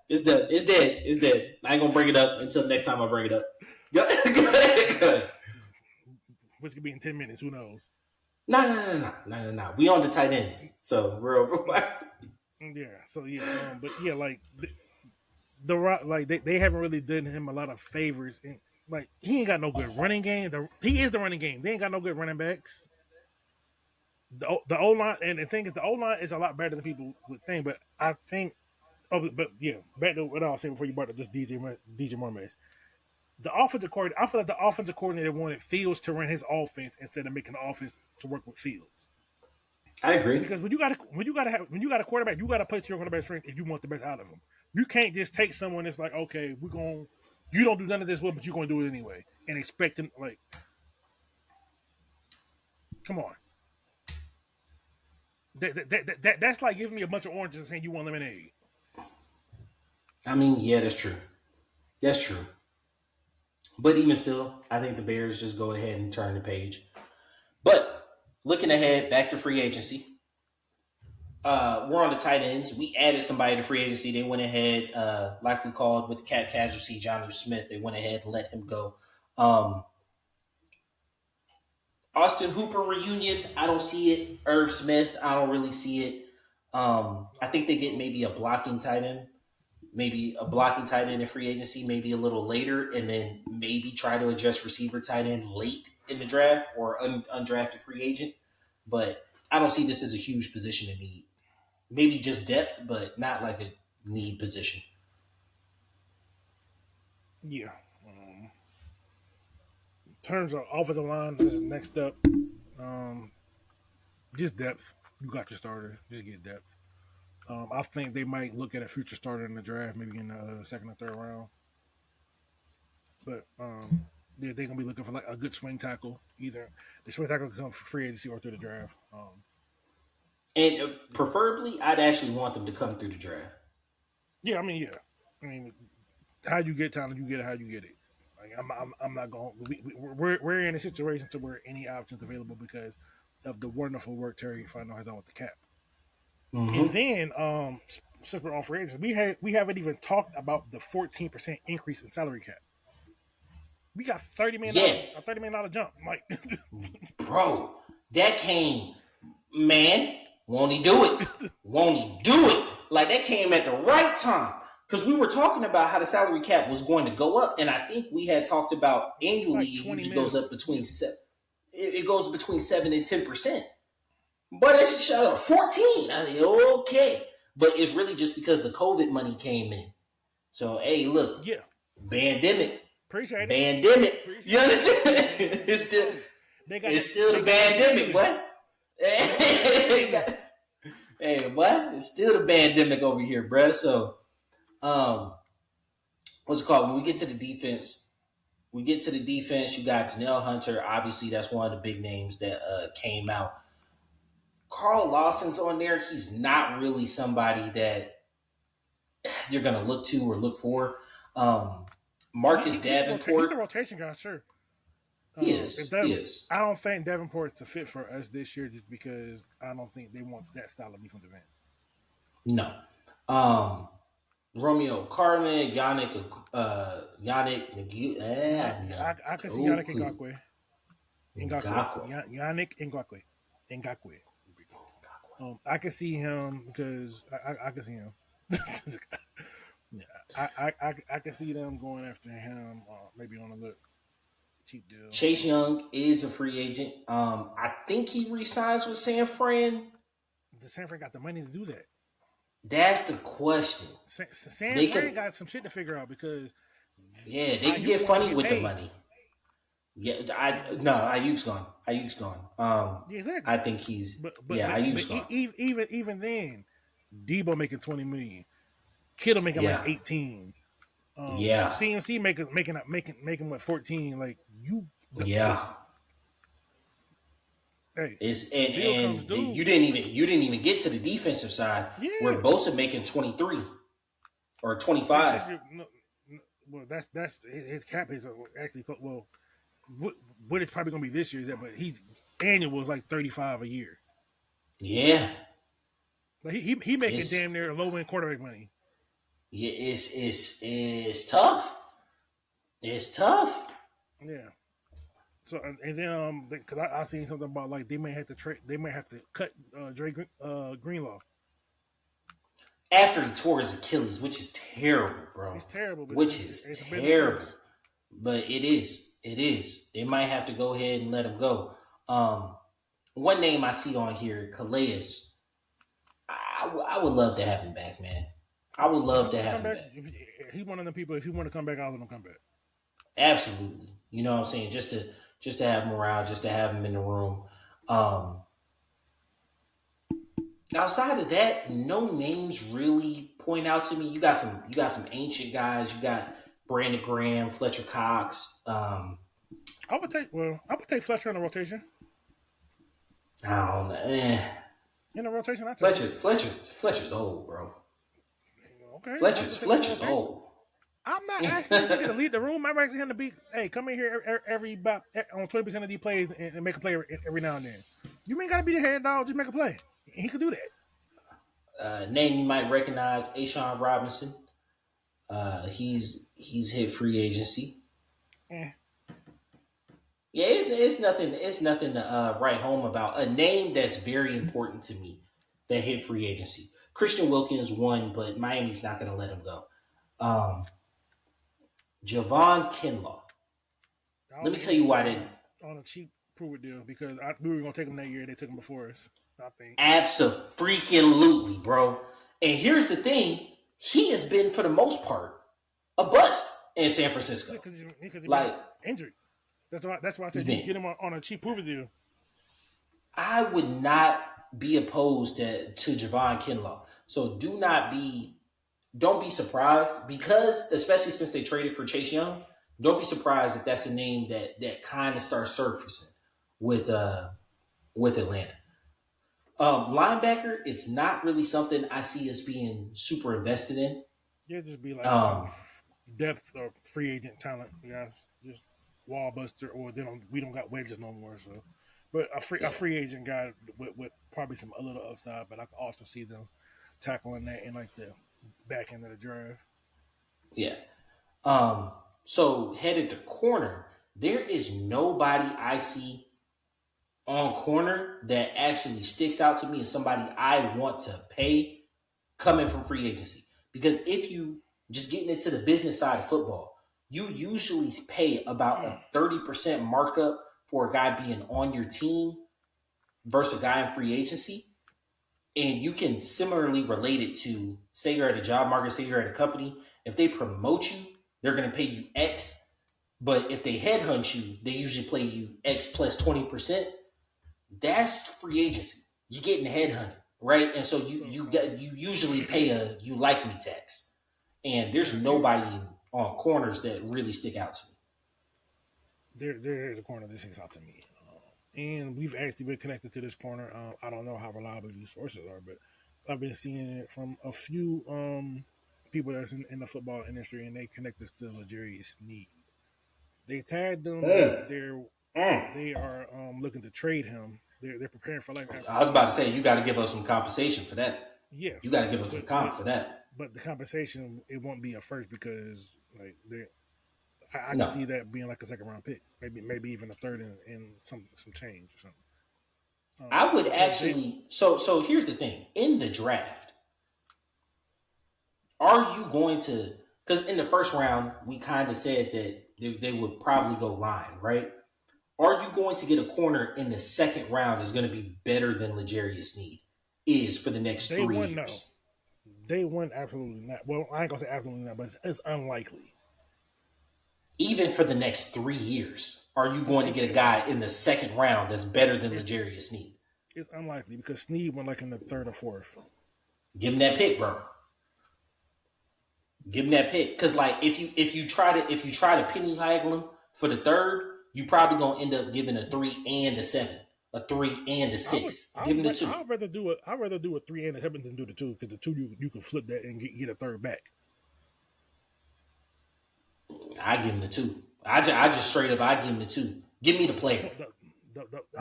It's dead. I ain't gonna bring it up until next time I bring it up. Go ahead. Which could be in 10 minutes. Who knows? No. We on the tight ends, so we're over. Yeah. So yeah, but yeah, like they haven't really done him a lot of favors, and like he ain't got no good running game. He is the running game. They ain't got no good running backs. The O line, and the thing is, the O line is a lot better than people would think. But I think, but yeah, back to what I was saying before you brought up this DJ Moore mess. The offensive coordinator, I feel like the offensive coordinator wanted Fields to run his offense instead of making the offense to work with Fields. I agree, because when you got a quarterback, you got to play to your quarterback strength if you want the best out of him. You can't just take someone that's like, okay, you don't do none of this well, but you're gonna do it anyway, and expect him like, come on. That's like giving me a bunch of oranges and saying you want lemonade. I mean, yeah, that's true. That's true. But even still, I think the Bears just go ahead and turn the page. But looking ahead, back to free agency. We're on the tight ends. We added somebody to free agency. They went ahead, like we called with the cap casualty, Jonnu Smith. They went ahead and let him go. Austin Hooper reunion, I don't see it. Irv Smith, I don't really see it. I think they get maybe a blocking tight end. Maybe a blocking tight end in free agency, maybe a little later, and then maybe try to adjust receiver tight end late in the draft or undrafted free agent. But I don't see this as a huge position to need. Maybe just depth, but not like a need position. Yeah. terms of offensive line, this is next up. Just depth. You got your starters. Just get depth. I think they might look at a future starter in the draft, maybe in the second or third round. But they're going to be looking for like a good swing tackle. Either the swing tackle can come for free agency or through the draft. And preferably, I'd actually want them to come through the draft. Yeah. I mean, how you get talent, you get it. How you get it. Like I'm not going. We're in a situation to where any options available because of the wonderful work Terry Fontenot has done with the cap. Mm-hmm. And then, since we're on free agents, we haven't even talked about the 14% increase in salary cap. We got $30 million, a $30 million jump. Like, bro, that came, man. Won't he do it? Won't he do it? Like that came at the right time because we were talking about how the salary cap was going to go up, and I think we had talked about annually like it usually million. goes up between it goes between 7 and 10%. But that shit shot up 14. I mean, okay, but it's really just because the COVID money came in. So hey, look, yeah, pandemic. Appreciate it. Pandemic. You understand? It's still the pandemic, boy. Hey, boy, it's still the pandemic over here, bruh. So, what's it called? When we get to the defense, you got Danielle Hunter. Obviously, that's one of the big names that came out. Carl Lawson's on there. He's not really somebody that you're going to look to or look for. Marcus Davenport. He's a rotation guy, sure. He is. I don't think Davenport's a fit for us this year just because I don't think they want that style of defensive end. No. Romeo Carmen, Yannick McGee. I can see Yannick Ngakoue. Yannick Ngakoue. I can see him because I can see him. Yeah, I can see them going after him, maybe on a look cheap deal. Chase Young is a free agent. I think he re-signs with San Fran. The San Fran got the money to do that. That's the question. San Fran got some shit to figure out because they can get funny with the money. Yeah, Ayuk's gone. Yeah, exactly. I think he's Ayuk's gone. Even then, Debo making $20 million. Kittle making like 18. CMC making what 14. Like you. Yeah. Hey, and you didn't even get to the defensive side where Bosa making 23 or 25. Well, that's his cap is actually what it's probably gonna be this year is that, but he's annual is like 35 a year. Yeah. Like he making damn near low end quarterback money. Yeah, it's tough. It's tough. Yeah. So and then because I seen something about like they may have to cut Dre Greenlaw after he tore his Achilles, which is terrible, bro. It's terrible. It's terrible. But it is. They might have to go ahead and let him go. One name I see on here, Calais. I would love to have him back, man. I would love to have him back. If he's one of the people, if he want to come back, I'll let him come back. Absolutely. You know what I'm saying? Just to have him around, just to have him in the room. Outside of that, no names really point out to me. You got some ancient guys. You got Brandon Graham, Fletcher Cox. I would take Fletcher in the rotation. I don't know. In the rotation, Fletcher's old, bro. Okay. Fletcher's old. I'm not asking him to lead the room. I'm asking him to be, hey, come in here on 20% of these plays and make a play every now and then. You ain't got to be the head dog. Just make a play. He could do that. Name you might recognize, Ashawn Robinson. He's hit free agency. Yeah, it's nothing to write home about. A name that's very important to me that hit free agency. Christian Wilkins won, but Miami's not going to let him go. Javon Kinlaw. Let me tell you why they on a cheap prove-it deal because we were going to take him that year. They took him before us. I think absolutely, bro. And here's the thing: he has been, for the most part, a bust in San Francisco. Because like injured. That's why I He's said you been. get him on a cheap proof deal. I would not be opposed to Javon Kinlaw. So don't be surprised because, especially since they traded for Chase Young, don't be surprised if that's a name that kind of starts surfacing with Atlanta. Linebacker, it's not really something I see as being super invested in. Yeah, just be like some Um, depth or free agent talent, guys. Just wall buster, or we don't got wedges no more. So, but a yeah, free agent guy with probably some a little upside, but I can also see them tackling that in like the back end of the draft. yeah. Um, so headed to corner, there is nobody I see on corner that actually sticks out to me as somebody I want to pay coming from free agency. Because if you just getting into the business side of football, you usually pay about a 30% markup for a guy being on your team versus a guy in free agency. And you can similarly relate it to, say you're at a job market, say you're at a company. If they promote you, they're going to pay you X. But if they headhunt you, they usually pay you X plus 20%. That's free agency. You're getting headhunted, right? And so you usually pay a you like me tax. And there's nobody on corners that really stick out to me. There is a corner that sticks out to me, and we've actually been connected to this corner. I don't know how reliable these sources are, but I've been seeing it from a few people that's in the football industry, and they connect us to L'Jarius Sneed. They tagged him, but they are looking to trade him. They're preparing for life after I was about to season. say you got to give up some compensation for that. Yeah, You got to give up some but comp for that. the compensation it won't be a first because like I can No, see that being like a second round pick, maybe even a third and some change or something. I would Because they actually. So here's the thing: in the draft, are you going to? Because in the first round, we kind of said that they would probably go line, right? Are you going to get a corner in the second round that's going to be better than L'Jarius Sneed is for the next they three won no, years? they won absolutely not. Well, I ain't gonna say absolutely not, but it's unlikely. Even for the next 3 years, are you It's going to it's get a it's guy in the second round that's better than it's, L'Jarius Sneed? it's unlikely because Sneed went like in the third or fourth. Give him that pick, bro. Give him that pick, because like if you try to penny haggle him for the third, you probably gonna end up giving a 3 and a 7, a 3 and a 6. Give him the two. I'd rather do a 3 and a 7 than do the two because the two you can flip that and get a third back. I give him the two. I just straight up I give him the two. Give me the player.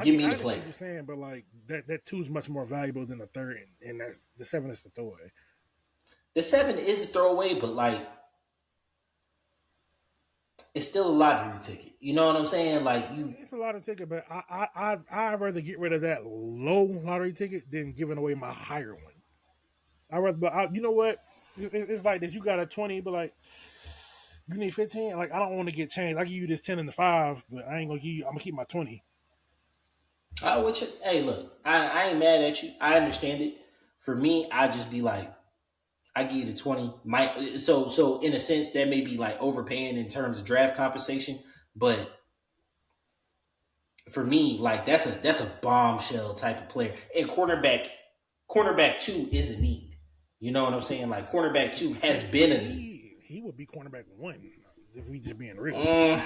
Give me I the understand what player. you're saying, but like that two is much more valuable than the third, and that's the seven is the throwaway. The 7 is a throwaway, but like it's still a lottery ticket. You know what I'm saying? Like you, It's a lottery ticket, but I'd rather get rid of that low lottery ticket than giving away my higher one. I rather, you know what? It's like this. You got a 20, but like you need 15. Like I don't want to get changed. I give you this 10 and the 5, but I ain't gonna give you. I'm gonna keep my 20. hey, look, I ain't mad at you. I understand it. For me, I just be like, I give you the 20. So in a sense, that may be like overpaying in terms of draft compensation, but for me, like that's a bombshell type of player. And cornerback two is a need. You know what I'm saying? Like cornerback two has been a need. He would be cornerback one if we just being real. Mm,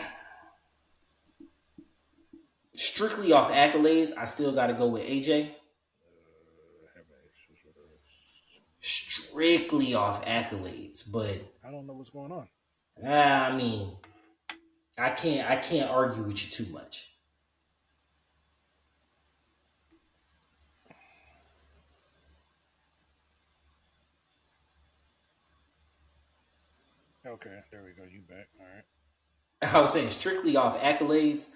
strictly off accolades, I still got to go with AJ. Strictly off accolades, but I don't know what's going on. I mean, I can't argue with you too much. Okay, there we go. You back? All right. I was saying strictly off accolades,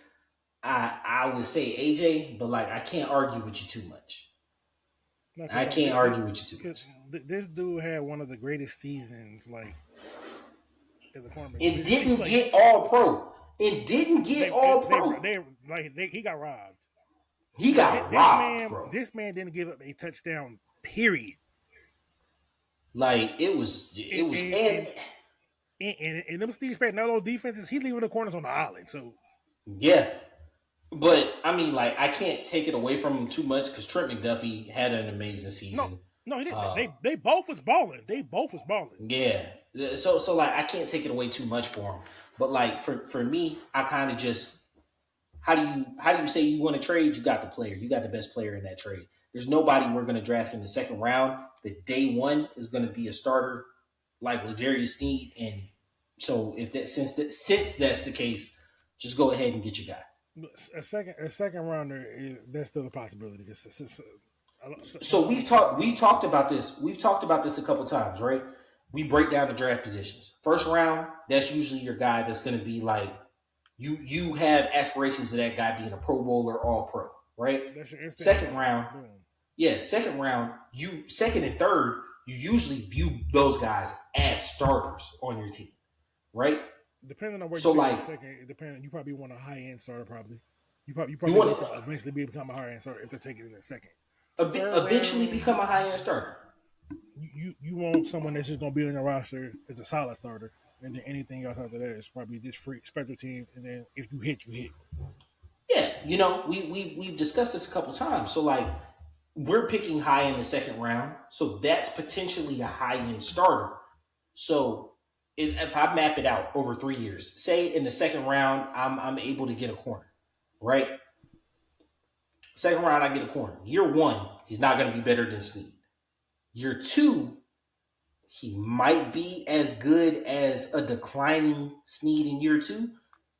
I would say AJ, but like I can't argue with you too much. No, I can't argue with you too because much. this dude had one of the greatest seasons, like as a cornerback. It didn't get all pro. It didn't get all pro. He got robbed. He got robbed, bro. This man didn't give up a touchdown. Period. Like it was And them Steve Spagnuolo defenses, he leaving the corners on the island. So Yeah. But I mean, like, I can't take it away from him too much because Trent McDuffie had an amazing No, season. no, he didn't. Uh, They both was balling. They both was balling. yeah. So like, I can't take it away too much for him. But like, for me, I kind of just how do you say you want to trade? You got the player. You got the best player in that trade. There's nobody we're going to draft in the second round that day one is going to be a starter like L'Jarius Sneed. And so if that since that's the case, just go ahead and get your guy. A second rounder that's still a possibility. So we've talked about this. We've talked about this a couple times, right? We break down the draft positions. First round, that's usually your guy that's going to be like you have aspirations of that guy being a Pro Bowler, All Pro, right? That's your instinct. Second round, yeah, second round, you second and third, you usually view those guys as starters on your team, right? Depending on where So you like, second, you probably want a high end starter. Probably you you probably want want to to eventually become a high end starter if they're taking it in a second. eventually become a high end starter. You want someone that's just going to be on your roster as a solid starter, and then anything else after that is probably just free special team. And then if you hit, you hit. Yeah, we've discussed this a couple times. So like, we're picking high in the second round, so that's potentially a high end starter. So if I map it out over 3 years, say in the second round, I'm able to get a corner, right? Second round, I get a corner. Year one, he's not going to be better than Snead. Year two, he might be as good as a declining Snead in year two.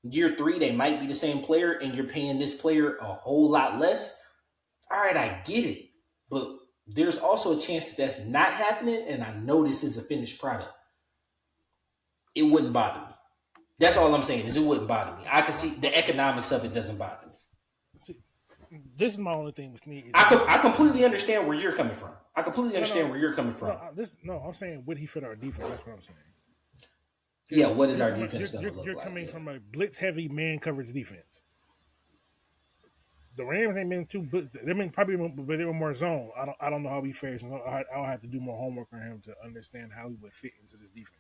Year three, they might be the same player, and you're paying this player a whole lot less. All right, I get it. But there's also a chance that that's not happening, and I know this is a finished product. It wouldn't bother me. That's all I'm saying is it wouldn't bother me. I can see the economics of it doesn't bother me. See, this is my only thing with Snead. I completely understand where you're coming from. I completely understand where you're coming from. I'm saying would he fit our defense? That's what I'm saying. Yeah, what is our defense going to look like? You're coming from a blitz heavy man coverage defense. The Rams ain't been too blitz. They've been probably, but they were more zone. I don't know how he fares. I'll have to do more homework on him to understand how he would fit into this defense.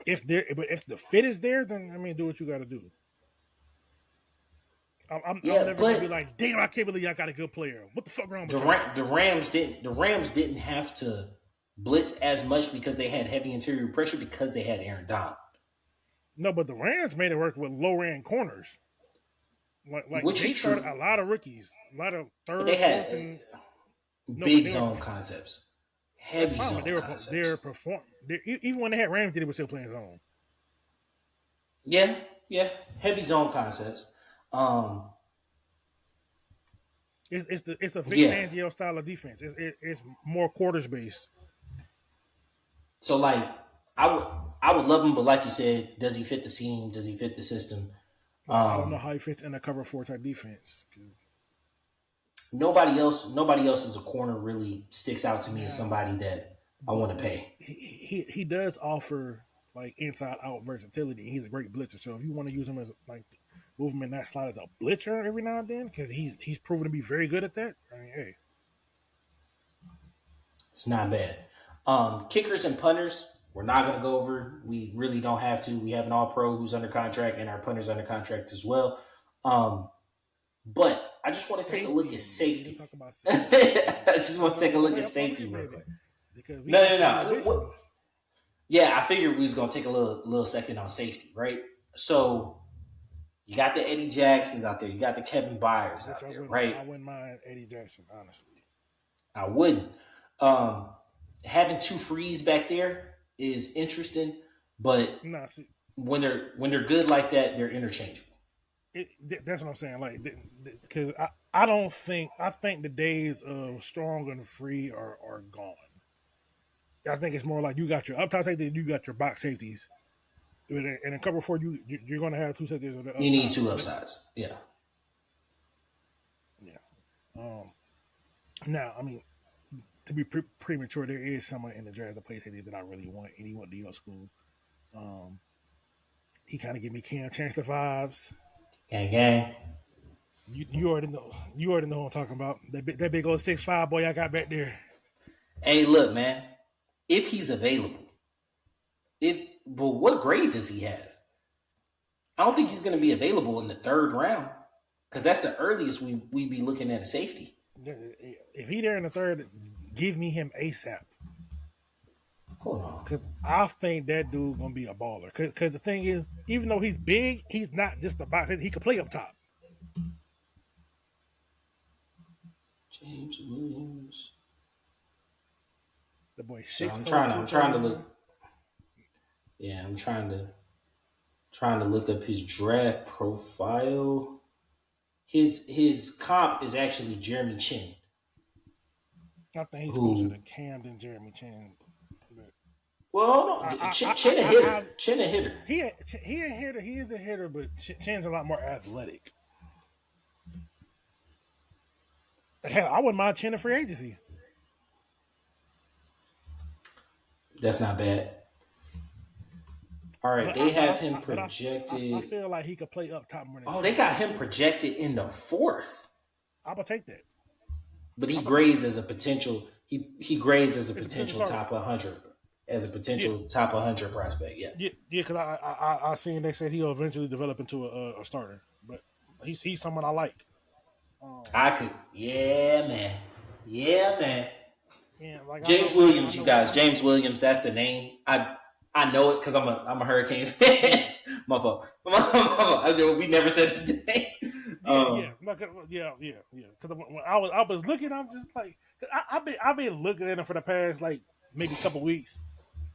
If the fit is there, then I mean, do what you got to do. I'm never gonna be like, damn, I can't believe I got a good player. What the fuck wrong with the Rams didn't have to blitz as much because they had heavy interior pressure because they had Aaron Donald. No, but the Rams made it work with low end corners. Like Which they is true. started a lot of rookies, a lot of third. They had big zone concepts, heavy zone concepts. They were performing. Even when they had Ramsey, they were still playing zone. Yeah, heavy zone concepts. It's a Vic Fangio style of defense. It's more quarters based. So like, I would love him, but like you said, does he fit the scheme? Does he fit the system? I don't know how he fits in a cover 4 type defense. Nobody else as a corner really sticks out to me as somebody that I want to pay. He does offer like inside out versatility. He's a great blitzer. So if you want to use him as like move him in that slot as a blitzer every now and then, because he's proven to be very good at that. I mean, hey, it's not bad. Kickers and punters, we're not going to go over. We really don't have to. We have an all-pro who's under contract and our punter's under contract as well. But I just want to take a look at safety. Talk about safety. I just want to take a look at safety real quick. No. Yeah, I figured we was going to take a little second on safety, right? So you got the Eddie Jacksons out there. You got the Kevin Byers out there, right? I wouldn't mind Eddie Jackson, honestly. I wouldn't. Having two frees back there is interesting, but when they're good like that, they're interchangeable. That's what I'm saying. Like, because I think the days of strong and free are gone. I think it's more like you got your up top safety, you got your box safeties, and in cover 4, you're going to have two safeties. You need two upsides. Yeah. Now, I mean, to be premature, there is someone in the draft that plays safety that I really want, and he went to your school. He kind of give me Cam Chancellor vibes. Gang. You already know. You already know what I'm talking about. That big old 6'5" boy I got back there. Hey, look, man. If he's available, but what grade does he have? I don't think he's going to be available in the 3rd round because that's the earliest we be looking at a safety. If he there in the 3rd, give me him ASAP. Hold on. Because I think that dude going to be a baller. Because the thing is, even though he's big, he's not just about it. He can play up top. James Williams. The boy So 6'4", I'm trying to look. Yeah, I'm trying to look up his draft profile. His comp is actually Jeremy Chin. I think he's closer to Cam than Jeremy Chin. Well, no, Chin a hitter. Chin a hitter. He a hitter. He is a hitter, but Chin's a lot more athletic. Hell, I wouldn't mind Chin in free agency. That's not bad. All right, they have him projected. I feel like he could play up top more than Chin. They got him projected in the 4th. I would take that. But he grades as a potential. He grades as a potential top 100, as a potential top 100 prospect. Yeah. Because I seen they said he'll eventually develop into a starter, but he's someone I like. Yeah, man. Yeah, like James Williams, you guys. James Williams, that's the name. I know it because I'm a Hurricane fan. My fault. We never said his name. Yeah. Because when I was looking, I'm just like, I've been looking at him for the past like maybe a couple weeks,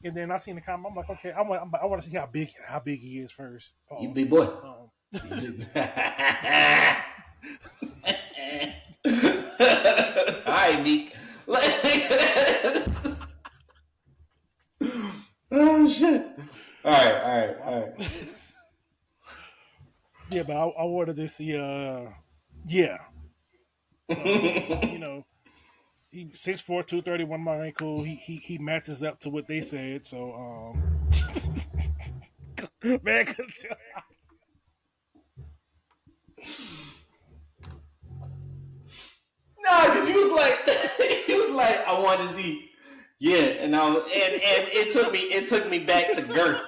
and then I seen the comment. I'm like, okay, I want to see how big he is first. Paul. You big boy. All right, Meek. Oh shit! All right. Yeah, but I wanted to see. You know, he 6'4", 231 my ankle. He matches up to what they said. So, man, nah, because he was like, I wanted to see. Yeah, and it took me back to girth.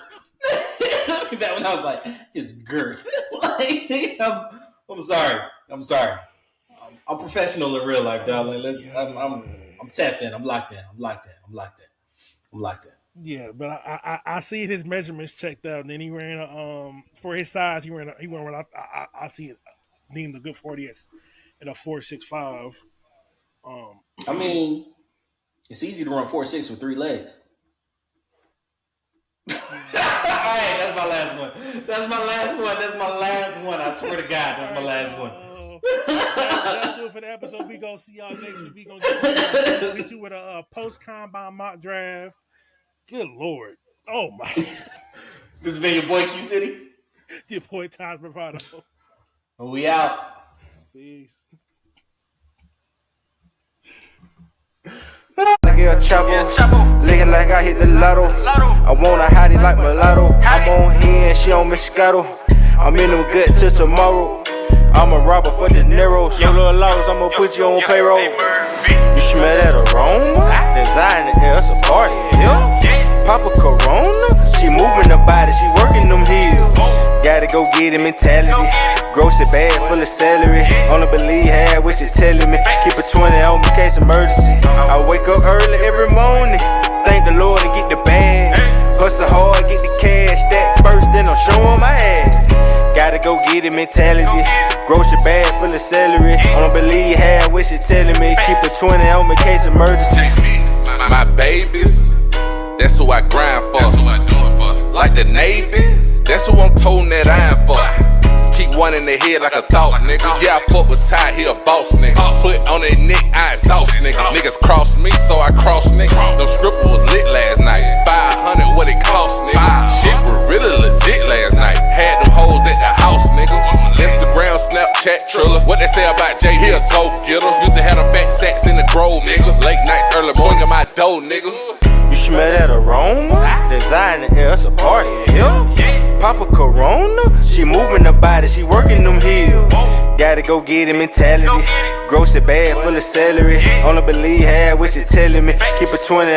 It took me back when I was like, his girth. Like, I'm sorry. I'm professional in real life, dog. Like, I'm tapped in. I'm locked in. Yeah, but I see his measurements checked out, and then he ran for his size. He ran. I see it needing a good 40 at a 4.65. I mean, it's easy to run 4.6 with 3 legs. All right, that's my last one. I swear to God, that's my last one. That'll do it for the episode. We gonna see y'all next week. We gonna get you with a post combine mock draft. Good Lord! Oh my! This has been your boy Q City. Your boy Todd Bravado. We out. Peace. Like El Chapo, looking like I hit the lotto. I want a hottie like mulatto. I'm on here and she on Moscato. I'm in them good till tomorrow. I'm a robber for the Neros. Your little loss, I'ma put you on payroll. You smell that aroma? Design the air, it's a party, yeah. Papa Corona, she moving the body, she working them heels. Gotta go get it mentality. Grocery bag full of celery. Only believe half what you telling me. Keep a 20 on me, case emergency. I wake up early every morning. Thank the Lord and get the bag. Hustle hard, get the cash. That first, then I'm showing my ass. Gotta go get it mentality. Grocery bag full of celery. Only believe half what you telling me. Keep a 20 on me, case emergency. My babies, that's who I grind for. That's who I do it for. Like the Navy, that's who I'm toting that iron for. Keep one in the head like a thought, nigga. Yeah, I fuck with Ty, he a boss, nigga. Foot on that neck, I exhaust, nigga. Niggas cross me, so I cross, nigga. No stripper was lit last night. 500, what it cost, nigga. Shit was really legit last night. Had them hoes at the house, nigga. Instagram, Snapchat, Triller. What they say about Jay, he a go-getter. Used to have them fat sacks in the grove, nigga. Late nights, early morning, my dough, nigga. You smell that aroma? Design the air, it's a party, yeah. Papa Corona, she moving the body, she working them heels. Gotta go get it mentality. Grocery bag full of celery. Only believe half what you telling me. Keep a 20